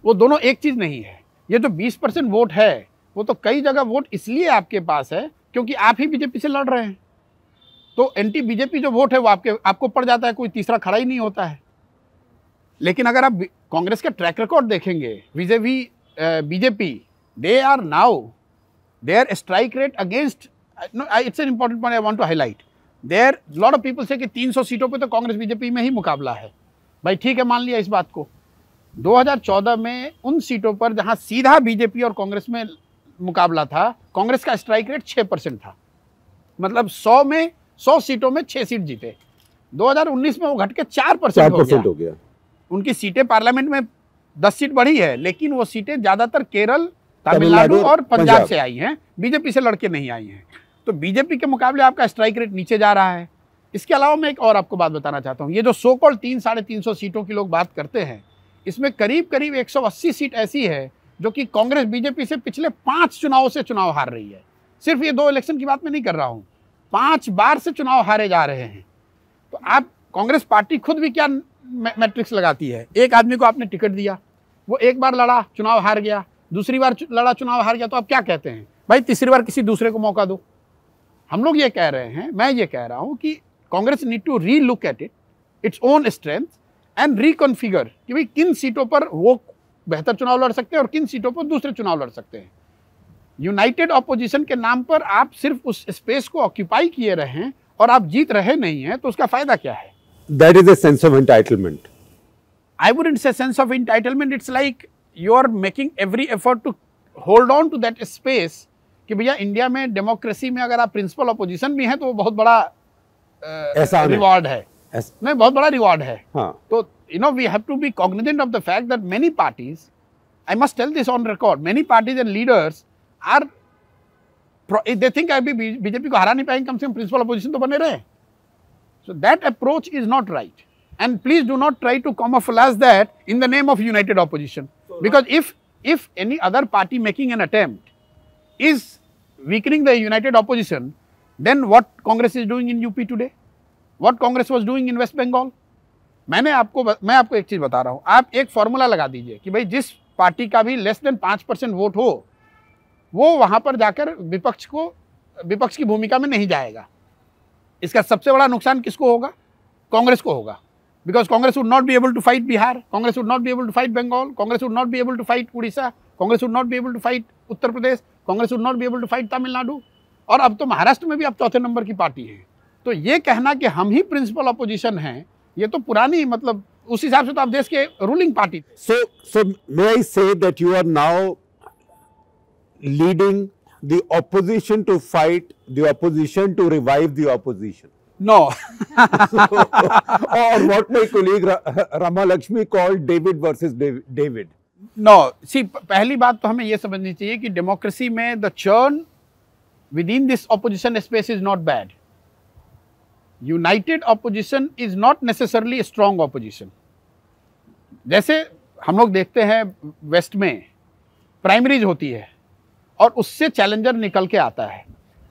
वो दोनों एक चीज नहीं है। ये जो 20% vote है वो तो कई जगह वोट इसलिए आपके पास है क्योंकि आप ही बीजेपी से लड़ रहे हैं, तो एंटी बीजेपी जो वोट है वो आपको पड़ जाता है, कोई तीसरा खड़ा ही नहीं होता है। लेकिन अगर आप कांग्रेस का ट्रैक रिकॉर्ड देखेंगे vis a vis BJP, they are now their strike rate against, it's an important point I want to highlight, there lot of people say कि 300 सीटों पे तो कांग्रेस बीजेपी में ही मुकाबला है। भाई ठीक है, मान लिया इस बात को। 2014 में उन सीटों पर जहां सीधा बीजेपी और कांग्रेस में मुकाबला था, कांग्रेस का स्ट्राइक रेट 6% था। मतलब 100 में 100 सीटों में 6 सीट जीते। 2019 में वो घट के 4% हो गया। उनकी सीटें पार्लियामेंट में 10 सीट बढ़ी है, लेकिन वो सीटें ज्यादातर केरल, तमिलनाडु और पंजाब से आई हैं, बीजेपी से लड़के नहीं आई हैं। तो बीजेपी के मुकाबले आपका स्ट्राइक रेट नीचे जा रहा है। इसके अलावा मैं एक और आपको बात बताना चाहता हूँ, ये जो सो कॉल्ड 300-350 सीटों की लोग बात करते हैं, इसमें करीब करीब 180 सीट ऐसी है जो कि कांग्रेस बीजेपी से पिछले 5 चुनावों से चुनाव हार रही है। सिर्फ ये 2 इलेक्शन की बात मैं नहीं कर रहा हूँ, 5 बार से चुनाव हारे जा रहे हैं। तो आप कांग्रेस पार्टी खुद भी क्या मैट्रिक्स लगाती है, एक आदमी को आपने टिकट दिया, वो एक बार लड़ा, चुनाव हार गया, दूसरी बार लड़ा, चुनाव हार गया, तो आप क्या कहते हैं, भाई तीसरी बार किसी दूसरे को मौका दो। हम लोग ये कह रहे हैं, मैं ये कह रहा हूँ कि Congress need to relook at its own strength and reconfigure कि भाई किन सीटों पर वो बेहतर चुनाव लड़ सकते हैं और किन सीटों पर दूसरे चुनाव लड़ सकते हैं। यूनाइटेड ऑपोजिशन के नाम पर आप सिर्फ उस स्पेस को ऑक्यूपाई किए रहे हैं और आप जीत रहे नहीं हैं, तो उसका फायदा क्या है? That is a sense of entitlement. I wouldn't say sense of entitlement. It's like you are making every effort to hold on to that space कि भैया इंडिया में डेमोक्रेसी में अगर आप प्रिंसिपल ऑपोजिशन भी हैं तो वो बहुत बड़ा रिवॉर्ड है, नहीं बहुत बड़ा रिवॉर्ड है। हाँ. तो you know we have to be cognizant of the fact that many parties, I must tell this on record, many parties and leaders are they think अभी बीजेपी को हरा नहीं पाएंगे, कम से कम प्रिंसिपल ऑपोजिशन तो बने रहे। So that approach is not right, and please do not try to camouflage that in the name of united opposition, because if any other party making an attempt is weakening the united opposition, then what Congress is doing in UP today, what Congress was doing in West Bengal. मैं आपको एक चीज बता रहा हूँ, आप एक formula लगा दीजिए कि भाई जिस पार्टी का भी लेस देन 5% वोट हो वो वहां पर जाकर विपक्ष की भूमिका में नहीं जाएगा। इसका सबसे बड़ा नुकसान किसको होगा? कांग्रेस को होगा, because Congress would not be able to fight Bihar, Congress would not be able to fight Bengal, Congress would not be able to fight Odisha, Congress would not be able to fight Uttar Pradesh, Congress would not be able to fight Tamil Nadu, और अब तो महाराष्ट्र में भी अब चौथे number की party है। तो ये कहना कि हम ही प्रिंसिपल अपोजिशन हैं, ये तो पुरानी, मतलब उस हिसाब से तो आप देश के ruling party. So may I say that you are now leading the opposition to fight the opposition to revive the opposition? No. Or what my colleague Rama Lakshmi called David versus David. No. See, पहली बात तो हमें ये समझनी चाहिए कि democracy में the churn within this opposition space is not bad. United opposition is not necessarily a strong opposition. जैसे हम लोग देखते हैं वेस्ट में प्राइमरीज होती है और उससे चैलेंजर निकल के आता है।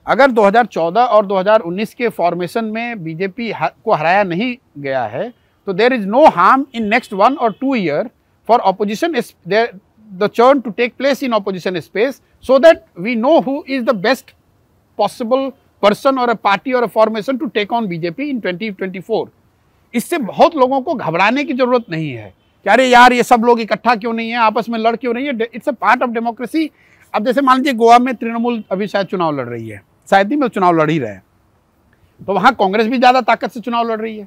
अगर 2014 और 2019 के फॉर्मेशन में बीजेपी को हराया नहीं गया है तो there is no harm in next 1 or 2 year for opposition the churn to take place in opposition space so that we know who is the best possible person और अ पार्टी और a formation to take on BJP in 2024। इससे बहुत लोगों को घबराने की जरूरत नहीं है कि अरे यार ये सब लोग इकट्ठा क्यों नहीं है, आपस में लड़ क्यों नहीं है। It's a part of democracy. अब जैसे मान लीजिए गोवा में तृणमूल अभी शायद चुनाव लड़ रही है, शायद ही में चुनाव लड़ ही रहे हैं, तो वहां कांग्रेस भी ज्यादा ताकत से चुनाव लड़ रही है।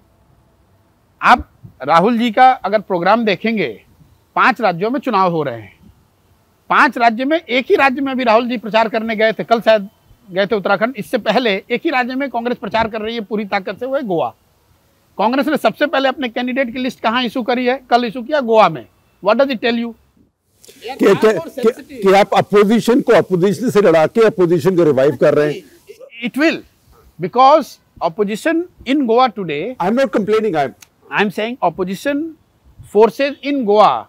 आप राहुल जी का अगर प्रोग्राम देखेंगे, 5 राज्यों में चुनाव हो रहे हैं, 5 राज्य में, एक ही राज्य में अभी राहुल जी प्रचार करने गए थे, कल शायद गए थे उत्तराखंड, इससे पहले एक ही राज्य में कांग्रेस प्रचार कर रही है पूरी ताकत से, वो है गोवा। कांग्रेस ने सबसे पहले अपने कैंडिडेट की लिस्ट कहां इशू करी है? कल इशू किया गोवा में। What does it tell you? कि आप अपोजिशन को अपोजिशन से लड़ा के अपोजिशन को रिवाइव कर रहे हैं। It will, because opposition in Goa today, I am not complaining, I am saying opposition forces in Goa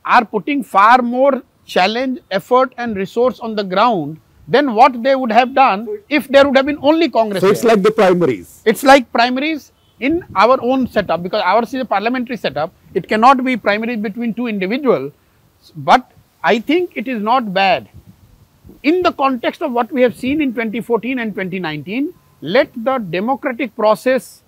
are putting far more challenge, effort and resource on the ground than what they would have done if there would have been only Congress. So it's like the primaries. It's like primaries in our own setup, because ours is a parliamentary setup. It cannot be primaries between 2 individuals. But I think it is not bad. In the context of what we have seen in 2014 and 2019, let the democratic process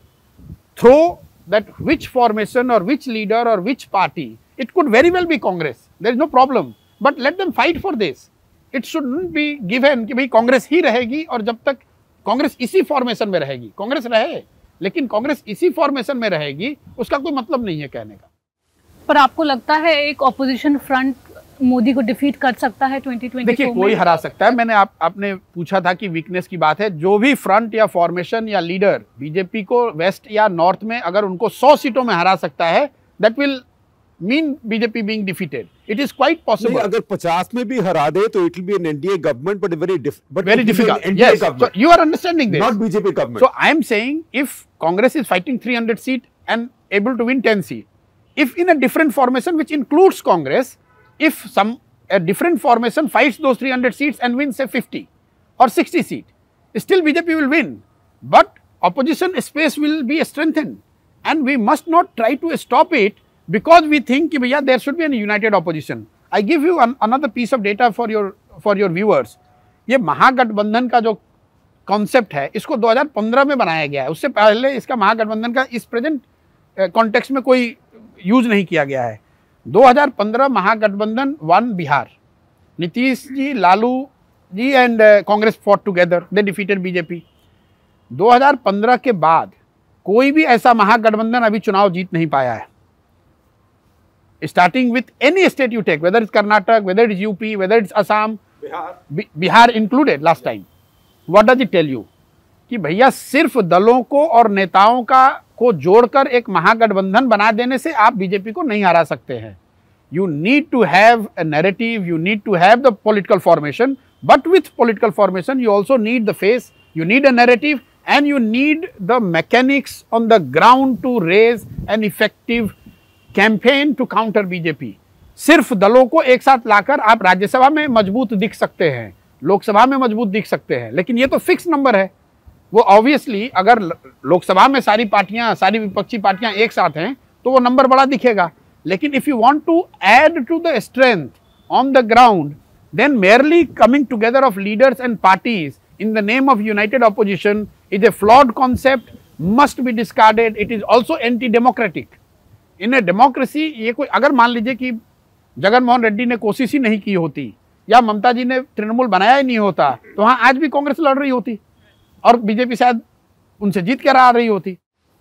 throw that which formation or which leader or which party. It could very well be Congress. There is no problem. But let them fight for this. It shouldn't be given कि भाई कांग्रेस ही रहेगी और जब तक कांग्रेस इसी formation में रहेगी, कांग्रेस रहे, लेकिन कांग्रेस इसी फॉर्मेशन में रहेगी, उसका कोई मतलब नहीं है कहने का। पर आपको लगता है एक ऑपोजिशन फ्रंट मोदी को डिफीट कर सकता है 2024 देखिए, कोई हरा सकता है। मैंने आपने पूछा था कि वीकनेस की बात है, जो भी फ्रंट या फॉर्मेशन या लीडर बीजेपी को वेस्ट या नॉर्थ में अगर उनको 100 सीटों में हरा सकता है, that will mean BJP being defeated. It is quite possible. अगर 50 में भी हरा दे तो it will be an NDA government, but very difficult. Yes, so you are understanding this. Not BJP government. So I am saying, if Congress is fighting 300 seat and able to win 10 seat, if in a different formation which includes Congress, if a different formation fights those 300 seats and wins say 50 or 60 seat, still BJP will win, but opposition space will be strengthened, and we must not try to stop it because we think कि भैया there should be a united opposition. I give you another piece of data for your viewers. ये महागठबंधन का जो concept है, इसको 2015 में बनाया गया है। उससे पहले इसका महागठबंधन का इस प्रेजेंट कॉन्टेक्स्ट में कोई यूज नहीं किया गया है। 2015 Mahagathbandhan won Bihar, Nitish ji, Lalu ji and Congress fought together, they defeated BJP. 2015 के बाद कोई भी ऐसा महागठबंधन अभी चुनाव जीत नहीं पाया है। Starting with any state you take, whether it's Karnataka, whether it's UP, whether it's Assam, Bihar included last time. What does it tell you? कि भैया सिर्फ दलों को और नेताओं को जोड़कर एक महागठबंधन बना देने से आप बीजेपी को नहीं हरा सकते हैं। You need to have a narrative, you need to have the political formation, but with political formation you also need the face, you need a narrative, and you need the mechanics on the ground to raise an effective campaign to counter BJP. सिर्फ दलों को एक साथ लाकर आप राज्यसभा में मजबूत दिख सकते हैं, लोकसभा में मजबूत दिख सकते हैं, लेकिन ये तो फिक्स नंबर है। वो ऑब्वियसली अगर लोकसभा में सारी पार्टियां, सारी विपक्षी पार्टियां एक साथ हैं तो वो नंबर बड़ा दिखेगा, लेकिन if you want to add to the strength on the ground, then merely coming together of leaders and parties in the name of united opposition is a flawed concept, must be discarded. It is also anti democratic. In a democracy ये कोई, अगर मान लीजिए कि जगन मोहन रेड्डी ने कोशिश ही नहीं की होती या ममता जी ने तृणमूल बनाया ही नहीं होता, तो वहां आज भी कांग्रेस लड़ रही होती और बीजेपी शायद उनसे जीत कर आ रही होती।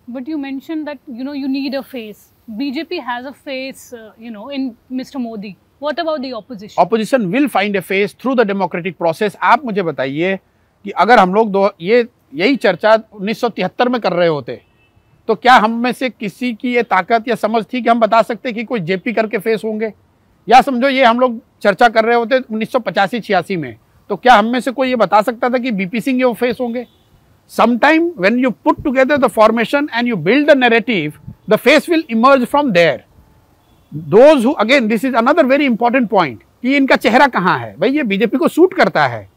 But you mentioned that you need a face. BJP has a face in Mr. Modi. What about the opposition? Opposition will find a face through the democratic process. आप मुझे बताइए कि अगर हम लोग यही चर्चा 1973 में कर रहे होते तो क्या हम में से किसी की ये ताकत या समझ थी कि हम बता सकते कि कोई जेपी करके फेस होंगे? या समझो ये हम लोग चर्चा कर रहे होते 1985-86 में, तो क्या हम में से कोई ये बता सकता था कि बीपी सिंह ये फेस होंगे? Sometime when you put together the formation and you build the narrative, the face will emerge from there. Those who, again, this is another very important point, कि इनका चेहरा कहाँ है? भाई ये बीजेपी को सूट करता है।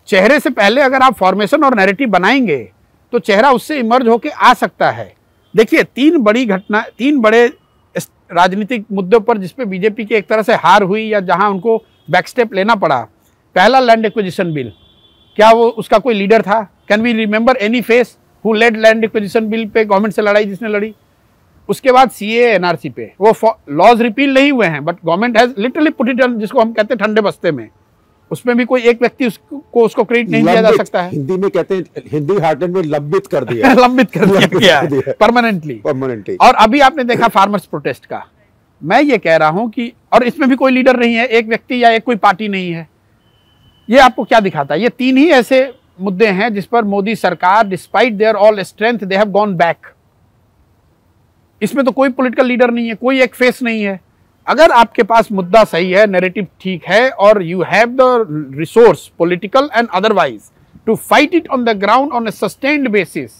चेहरे से पहले अगर आप फॉर्मेशन और नैरेटिव बनाएंगे तो चेहरा उससे इमर्ज होके आ सकता है। देखिए, तीन बड़े राजनीतिक मुद्दों पर जिसपे बीजेपी की एक तरह से हार हुई या जहां उनको बैकस्टेप लेना पड़ा। पहला, लैंड एक्विजिशन बिल, क्या वो उसका कोई लीडर था? Can we remember any face who led land acquisition bill पे गवर्नमेंट से लड़ाई जिसने लड़ी? उसके बाद सीए एनआरसी पे वो लॉज रिपील नहीं हुए हैं, but government has literally put it on, जिसको हम कहते हैं ठंडे बस्ते में। उसमें भी कोई एक व्यक्ति उसको क्रेडिट नहीं दिया जा सकता है। हिंदी में कहते हैं, हिंदी हार्टन में लंबित कर दिया लंबित कर दिया गया परमानेंटली। और अभी आपने देखा फार्मर्स प्रोटेस्ट का। मैं ये कह रहा हूं कि, और इसमें भी कोई लीडर नहीं है, एक व्यक्ति या एक कोई पार्टी नहीं है। ये आपको क्या दिखाता है? ये तीन ही ऐसे मुद्दे हैं जिस पर मोदी सरकार, despite there all strength, they have gone back. इसमें तो कोई पॉलिटिकल लीडर नहीं है, कोई एक फेस नहीं है। अगर आपके पास मुद्दा सही है, नैरेटिव ठीक है, और you have the resource, political and otherwise, to fight it on the ground on a sustained basis,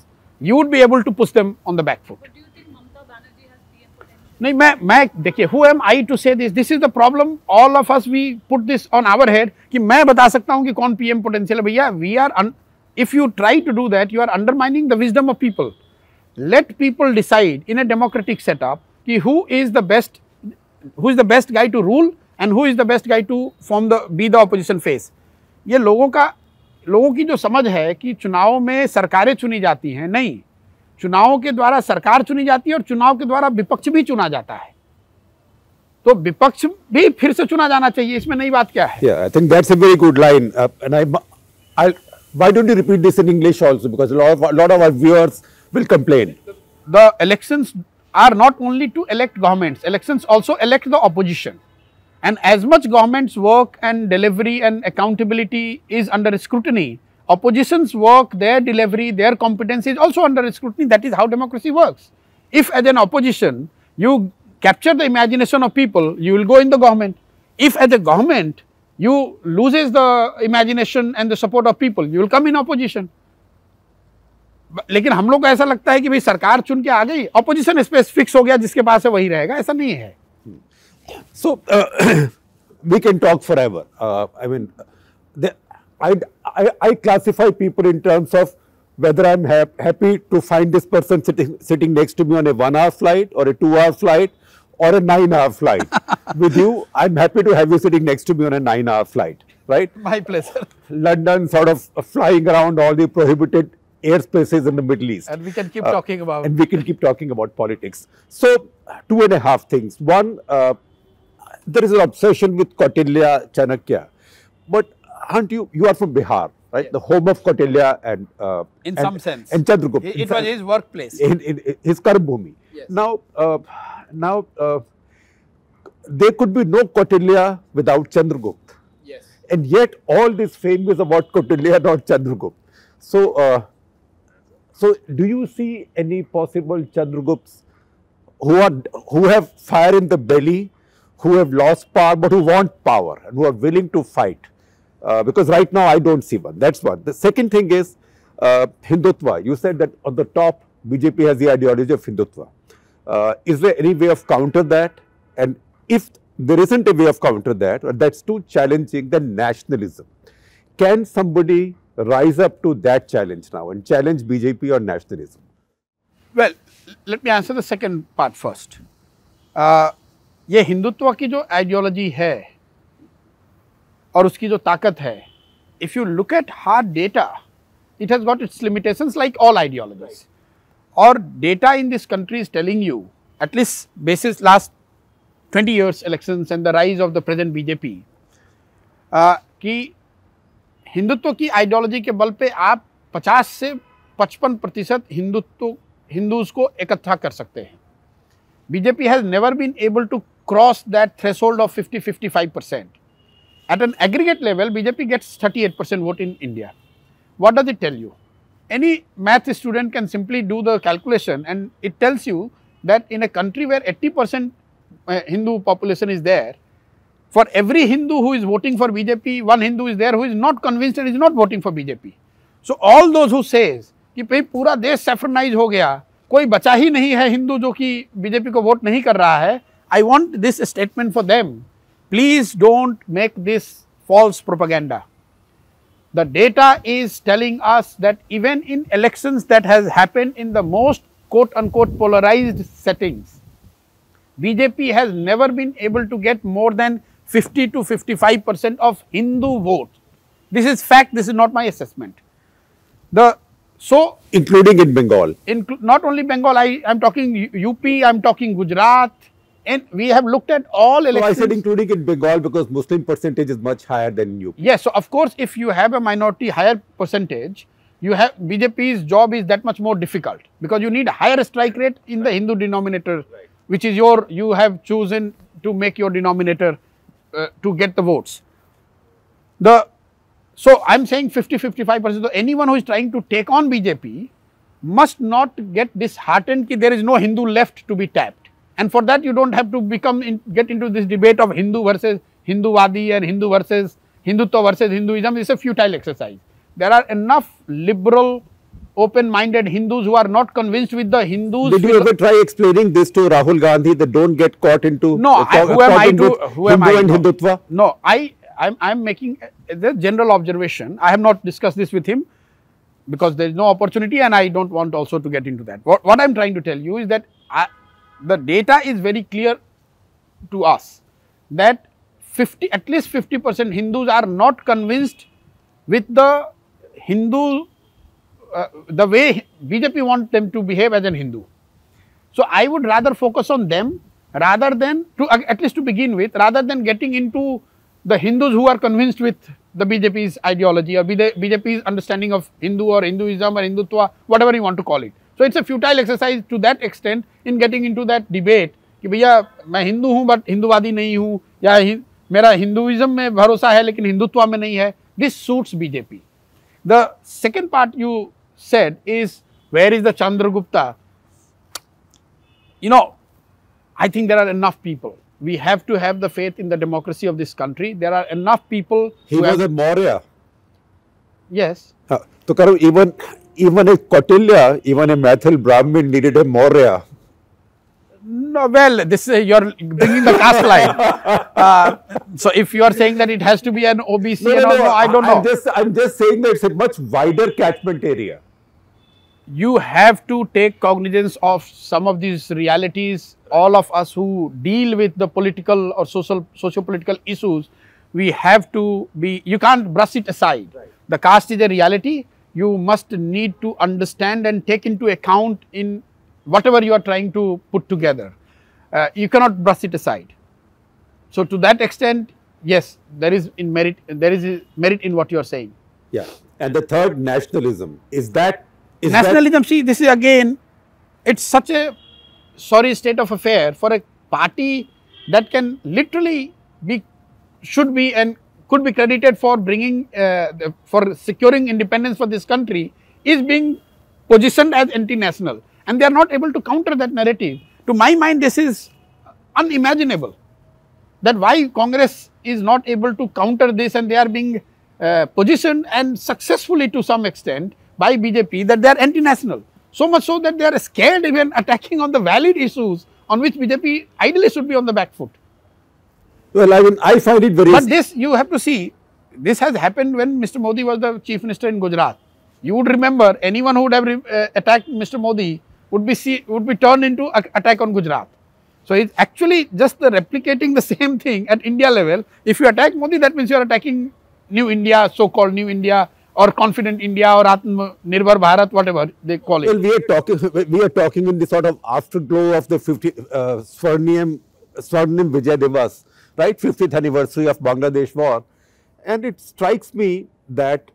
you would be able to push them on the back foot. नहीं, मैं देखिए, who am I to say this? This is the problem, all of us we put this on our head कि मैं बता सकता हूं कि कौन पीएम पोटेंशियल है। भैया, we are, if you try to do that, you are undermining the wisdom of people. Let people decide in a democratic setup कि who is the best guy to rule and who is the best guy to be the opposition face. ये लोगों की जो समझ है कि चुनाव में सरकारें चुनी जाती हैं, नहीं, चुनावों के द्वारा सरकार चुनी जाती है और चुनाव के द्वारा विपक्ष भी चुना जाता है। तो विपक्ष भी फिर से चुना जाना चाहिए, इसमें नई बात क्या है? Yeah, I think that's a very good line. And why don't you repeat this in English also, because a lot of our viewers will complain. The elections are not only to elect governments, elections also elect the opposition. And as much government's work and delivery and accountability is under scrutiny, opposition's work, their delivery, their competence is also under scrutiny. That is how democracy works. If as an opposition, you capture the imagination of people, you will go in the government. If as a government, you loses the imagination and the support of people, you will come in opposition. लेकिन हम लोग को ऐसा लगता है कि भाई सरकार चुन के आ गई, ऑपोजिशन स्पेस फिक्स हो गया, जिसके पास है वही रहेगा, ऐसा नहीं है. So we can talk forever. I mean, I classify people in terms of whether I'm happy to find this person sitting next to me on a 1 hour flight or a 2 hour flight or a 9 hour flight. With you, I'm happy to have you sitting next to me on a 9 hour flight, right? My pleasure. London sort of flying around all the prohibited airspaces in the Middle East. And we can keep talking about. And we can keep talking about politics. So, 2.5 things. One, there is an obsession with Kautilya Chanakya. But aren't you are from Bihar, right? Yes. The home of Kautilya and in some sense. And Chandragupta. It was his workplace. In his Karambhumi. Yes. Now, there could be no Kautilya without Chandragupta. Yes. And yet, all this fame is about Kautilya, not Chandragupta. So, do you see any possible Chandraguptas who have fire in the belly, who have lost power, but who want power and who are willing to fight? Because right now, I don't see one. That's one. The second thing is Hindutva. You said that on the top, BJP has the ideology of Hindutva. Is there any way of counter that? And if there isn't a way of counter that, or that's too challenging, then nationalism. Can somebody rise up to that challenge now and challenge BJP on nationalism? Well, let me answer the second part first. ये हिंदुत्व की जो ideology है और उसकी जो ताकत है, if you look at hard data, it has got its limitations like all ideologies. Or data in this country is telling you, at least basis last 20 years elections and the rise of the present BJP, कि हिंदुत्व की ideology के बल पे आप 50 से 55% Hindus को इकट्ठा कर सकते हैं. BJP has never been able to cross that threshold of 50-55%. At an aggregate level, BJP gets 38% vote in India. What does it tell you? Any math student can simply do the calculation, and it tells you that in a country where 80% Hindu population is there, for every Hindu who is voting for BJP, one Hindu is there who is not convinced and is not voting for BJP. So all those who says कि भाई पूरा देश सैफ्रनाइज हो गया, कोई बचा ही नहीं है हिंदू जो कि बीजेपी को वोट नहीं कर रहा है, I want this statement for them. Please don't make this false propaganda. The data is telling us that even in elections that has happened in the most quote unquote polarized settings, BJP has never been able to get more than 50 to 55% of Hindu vote. This is fact, this is not my assessment. Including in Bengal. Not only Bengal, I am talking UP, I am talking Gujarat, and we have looked at all elections. So I said including in Bengal because Muslim percentage is much higher than UP. Yes, so of course if you have a minority higher percentage, you have BJP's job is that much more difficult because you need a higher strike rate in the Hindu denominator, which is you have chosen to make your denominator to get the votes. So I am saying 50-55%. So anyone who is trying to take on BJP must not get disheartened that there is no Hindu left to be tapped. And for that you don't have to get into this debate of Hindu versus Hinduvadi and Hindu versus Hindutva versus Hinduism. It's a futile exercise. There are enough liberal, open-minded Hindus who are not convinced with the Hindus. Did you ever try explaining this to Rahul Gandhi that don't get caught into who am I and Hindutva? No, I'm making the general observation. I have not discussed this with him because there is no opportunity and I don't want also to get into that. What I'm trying to tell you is that the data is very clear to us that at least 50% Hindus are not convinced with the Hindu, the way BJP wants them to behave as an Hindu. So I would rather focus on them rather than, at least to begin with, rather than getting into the Hindus who are convinced with the BJP's ideology or BJP's understanding of Hindu or Hinduism or Hindutva, whatever you want to call it. So it's a futile exercise to that extent in getting into that debate कि भैया मैं हिंदू हूँ but हिंदुवादी नहीं हूँ या मेरा Hinduism में भरोसा है लेकिन हिंदुत्व में नहीं है. This suits BJP. The second part you said is, where is the Chandragupta? You know, I think there are enough people. We have to have the faith in the democracy of this country. There are enough people. He was a Maurya. Yes. तो करो, even a Kautilya, even a Maithil Brahmin needed a Maurya. No, well, this you're bringing the caste line. So if you are saying that it has to be an OBC, no, I don't know. I'm just saying that it's a much wider catchment area. You have to take cognizance of some of these realities. All of us who deal with the political or socio-political issues, we have to be, you can't brush it aside. Right. The caste is a reality. You must need to understand and take into account in whatever you are trying to put together. You cannot brush it aside. So to that extent, yes, there is merit in what you are saying. Yeah. And the third, nationalism. Nationalism, see, this is again, it's such a sorry state of affair for a party that can literally be, should be and could be credited for bringing, for securing independence for this country, is being positioned as anti-national. And they are not able to counter that narrative. To my mind, this is unimaginable. That why Congress is not able to counter this, and they are being positioned and successfully to some extent by BJP, that they are anti-national. So much so that they are scared even attacking on the valid issues on which BJP ideally should be on the back foot. Well, I mean, I find it very... But this, you have to see, this has happened when Mr. Modi was the Chief Minister in Gujarat. You would remember, anyone who would have attacked Mr. Modi would be turned into attack on Gujarat. So it's actually just replicating the same thing at India level. If you attack Modi, that means you are attacking New India, so-called New India, or Confident India, or Atmanirbhar Bharat, whatever they call it. Well, we are talking in the sort of afterglow of the Swarnim Vijay Diwas, right? 50th anniversary of Bangladesh war. And it strikes me that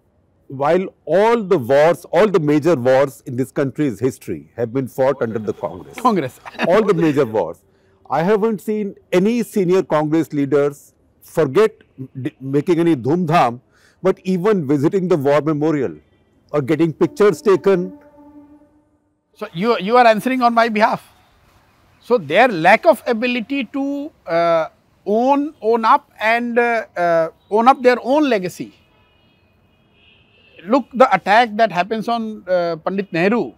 while all the major wars in this country's history have been fought under the Congress. All the major wars. I haven't seen any senior Congress leaders forget making any dhoom-dham, but even visiting the war memorial or getting pictures taken. So you are answering on my behalf. So their lack of ability to own up and own up their own legacy. Look, the attack that happens on Pandit Nehru.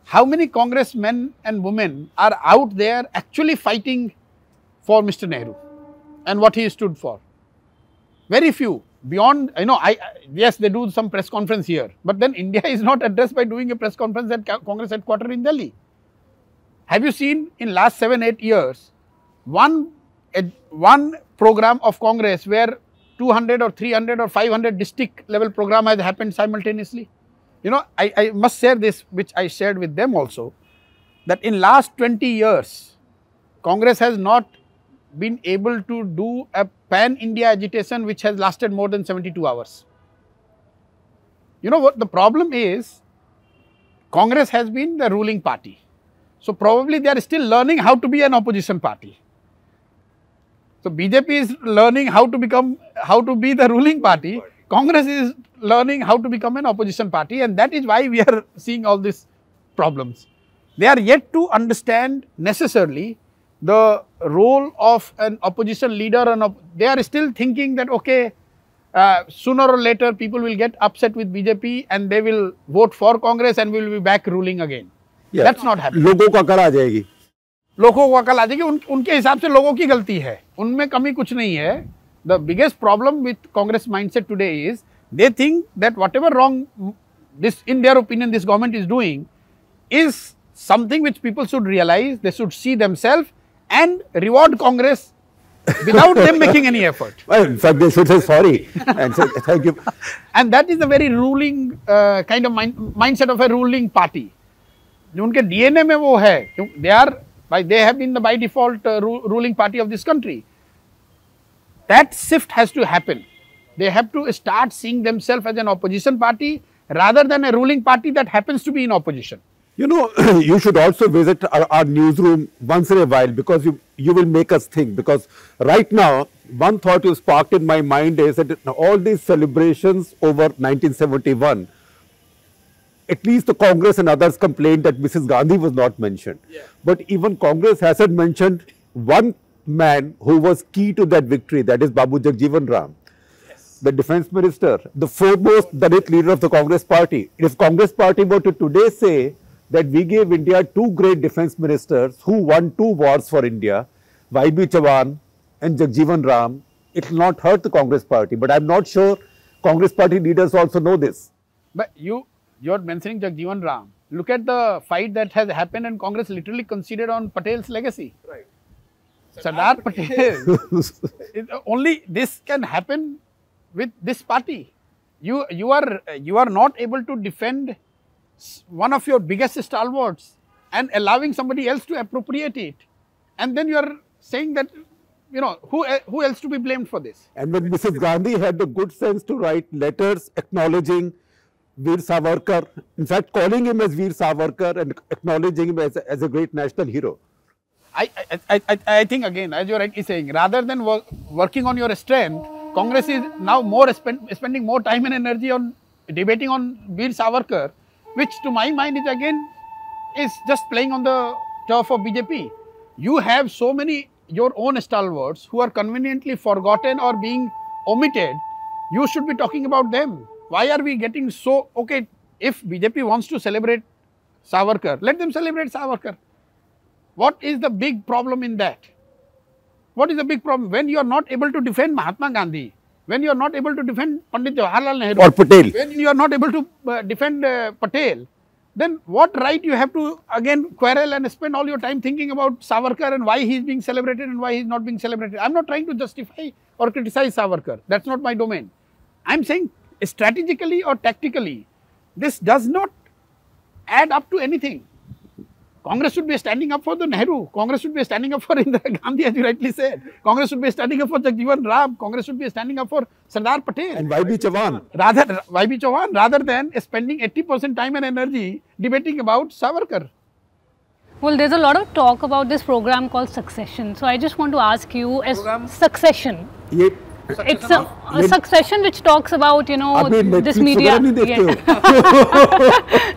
How many congressmen and women are out there actually fighting for Mr. Nehru and what he stood for? Very few. Beyond, yes, they do some press conference here, but then India is not addressed by doing a press conference at Congress headquarters in Delhi. Have you seen in last 7-8 years, one program of Congress where 200 or 300 or 500 district level program has happened simultaneously? You know, I must share this, which I shared with them also, that in last 20 years, Congress has not been able to do a pan-India agitation which has lasted more than 72 hours. You know what the problem is? Congress has been the ruling party. So probably they are still learning how to be an opposition party. So BJP is learning how to be the ruling party. Congress is learning how to become an opposition party, and that is why we are seeing all these problems. They are yet to understand necessarily the role of an opposition leader, and they are still thinking that, okay, sooner or later people will get upset with BJP and they will vote for Congress and we will be back ruling again. Yeah. That's not happening. लोगों को अकल आ जाएगी. लोगों को अकल आ जाएगी. उनके हिसाब से लोगों की गलती है. उनमें कमी कुछ नहीं है. The biggest problem with Congress mindset today is they think that whatever wrong in their opinion this government is doing is something which people should realize. They should see themselves and reward Congress without them making any effort. Well, in fact, they should say sorry and say thank you. And that is the very ruling kind of mindset of a ruling party. उनके DNA में वो है. They have been the by default ruling party of this country. That shift has to happen. They have to start seeing themselves as an opposition party rather than a ruling party that happens to be in opposition. You know, you should also visit our newsroom once in a while, because you will make us think. Because right now, one thought you sparked in my mind is that all these celebrations over 1971, at least the Congress and others complained that Mrs. Gandhi was not mentioned. Yeah. But even Congress hasn't mentioned one man who was key to that victory, that is Babu Jagjeevan Ram, the defense minister, the foremost Dalit leader of the Congress party. If Congress party were to today say that we gave India two great defense ministers who won two wars for India, Y.B. Chavan and Jagjeevan Ram, it will not hurt the Congress party. But I'm not sure Congress party leaders also know this. But you're mentioning Jagjeevan Ram. Look at the fight that has happened, and Congress literally conceded on Patel's legacy. Right. Sardar Patel. Only this can happen with this party. You are not able to defend one of your biggest stalwarts and allowing somebody else to appropriate it, and then you are saying that, you know, who else to be blamed for this? And when Mrs. Gandhi had the good sense to write letters acknowledging Veer Savarkar, in fact calling him as Veer Savarkar and acknowledging him as a great national hero. I think again, as you're rightly saying, rather than working on your strength, Congress is now spending more time and energy on debating on Veer Savarkar, which to my mind is just playing on the turf of BJP. You have so many your own stalwarts who are conveniently forgotten or being omitted. You should be talking about them. Why are we getting so, okay, if BJP wants to celebrate Savarkar, let them celebrate Savarkar. What is the big problem in that? What is the big problem? When you are not able to defend Mahatma Gandhi, when you are not able to defend Pandit Jawaharlal Nehru, or Patel, when you are not able to defend Patel, then what right you have to again quarrel and spend all your time thinking about Savarkar and why he is being celebrated and why he is not being celebrated? I am not trying to justify or criticize Savarkar. That is not my domain. I am saying strategically or tactically, this does not add up to anything. Congress should be standing up for the Nehru. Congress should be standing up for Indira Gandhi, as you rightly said. Congress should be standing up for Jagjeevan Ram. Congress should be standing up for Sardar Patel. and Y.B. Chavan. Rather than spending 80% time and energy debating about Savarkar. Well, there's a lot of talk about this program called Succession. So I just want to ask you, as Succession, ये it's a succession which talks about, you know, अभी this Netflix media. वगैरह नहीं देखते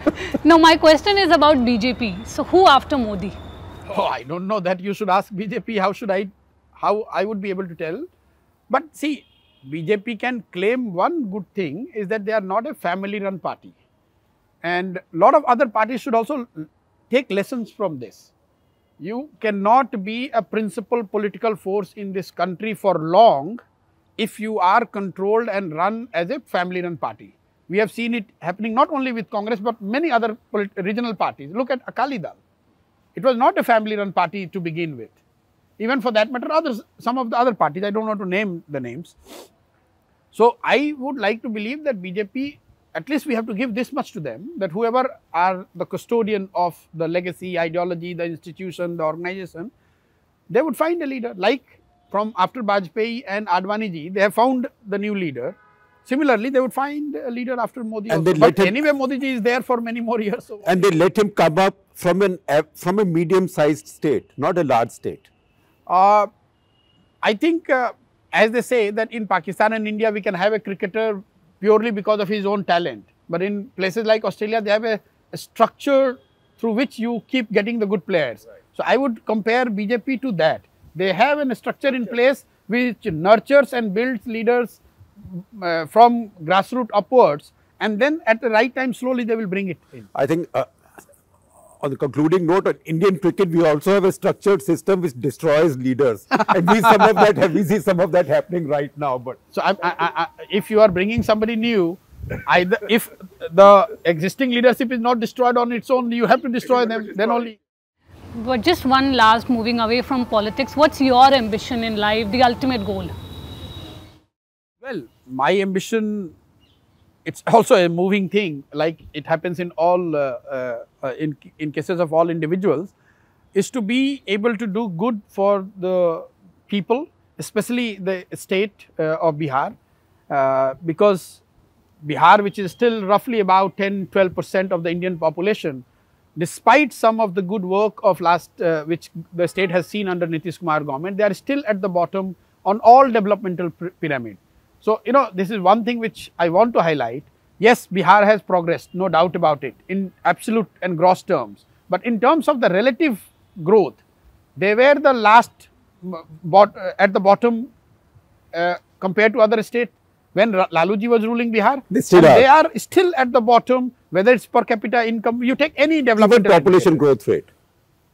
हो? No, my question is about BJP. So who after Modi? Oh, I don't know that. You should ask BJP. How I would be able to tell. But see, BJP can claim one good thing is that they are not a family-run party, and a lot of other parties should also take lessons from this. You cannot be a principal political force in this country for long if you are controlled and run as a family-run party. We have seen it happening not only with Congress but many other regional parties. Look at Akali Dal. It was not a family-run party to begin with. Even for that matter, some of the other parties, I don't want to name the names. So I would like to believe that BJP, at least we have to give this much to them, that whoever are the custodian of the legacy, ideology, the institution, the organization, they would find a leader. Like from after Vajpayee and Advani ji, they have found the new leader. Similarly, they would find a leader after Modi. And But anyway, Modi ji is there for many more years. So and they let him come up from a medium-sized state, not a large state. I think, as they say, that in Pakistan and India, we can have a cricketer purely because of his own talent. But in places like Australia, they have a structure through which you keep getting the good players. Right. So I would compare BJP to that. They have a structure in place which nurtures and builds leaders from grassroots upwards, and then at the right time, slowly they will bring it in. I think on the concluding note, on Indian cricket, we also have a structured system which destroys leaders. And we see some of that happening right now. But so if you are bringing somebody new, if the existing leadership is not destroyed on its own, you have to destroy them, then only. But just one last, moving away from politics, what's your ambition in life, the ultimate goal? Well, my ambition, it's also a moving thing, like it happens in all, in cases of all individuals, is to be able to do good for the people, especially the state of Bihar, because Bihar, which is still roughly about 10–12% of the Indian population, despite some of the good work of which the state has seen under Nitish Kumar government, they are still at the bottom on all developmental pyramid. So, you know, this is one thing which I want to highlight. Yes, Bihar has progressed, no doubt about it, in absolute and gross terms. But in terms of the relative growth, they were the last at the bottom compared to other states when Laluji was ruling Bihar. They are still at the bottom, whether it's per capita income, you take any development. Even population growth rate.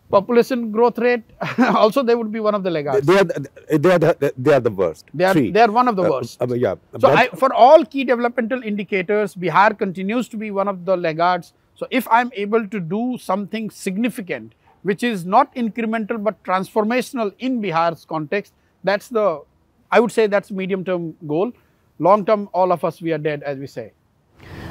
Population growth rate, also they would be one of the laggards. They are the worst. They are one of the worst. Yeah. So for all key developmental indicators, Bihar continues to be one of the laggards. So if I am able to do something significant, which is not incremental but transformational in Bihar's context, that's the, I would say that's medium-term goal. Long-term, all of us, we are dead, as we say.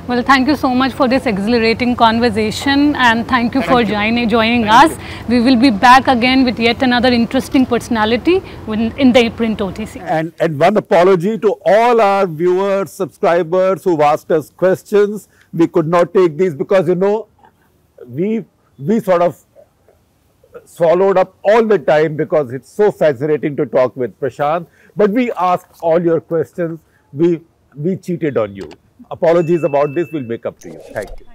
Well, thank you so much for this exhilarating conversation, and thank you for joining us. We will be back again with yet another interesting personality in the print OTC. And one apology to all our viewers, subscribers who've asked us questions. We could not take these because, you know, we sort of swallowed up all the time because it's so fascinating to talk with Prashant. But we asked all your questions. We cheated on you. Apologies about this. We'll make up to you. Thank you.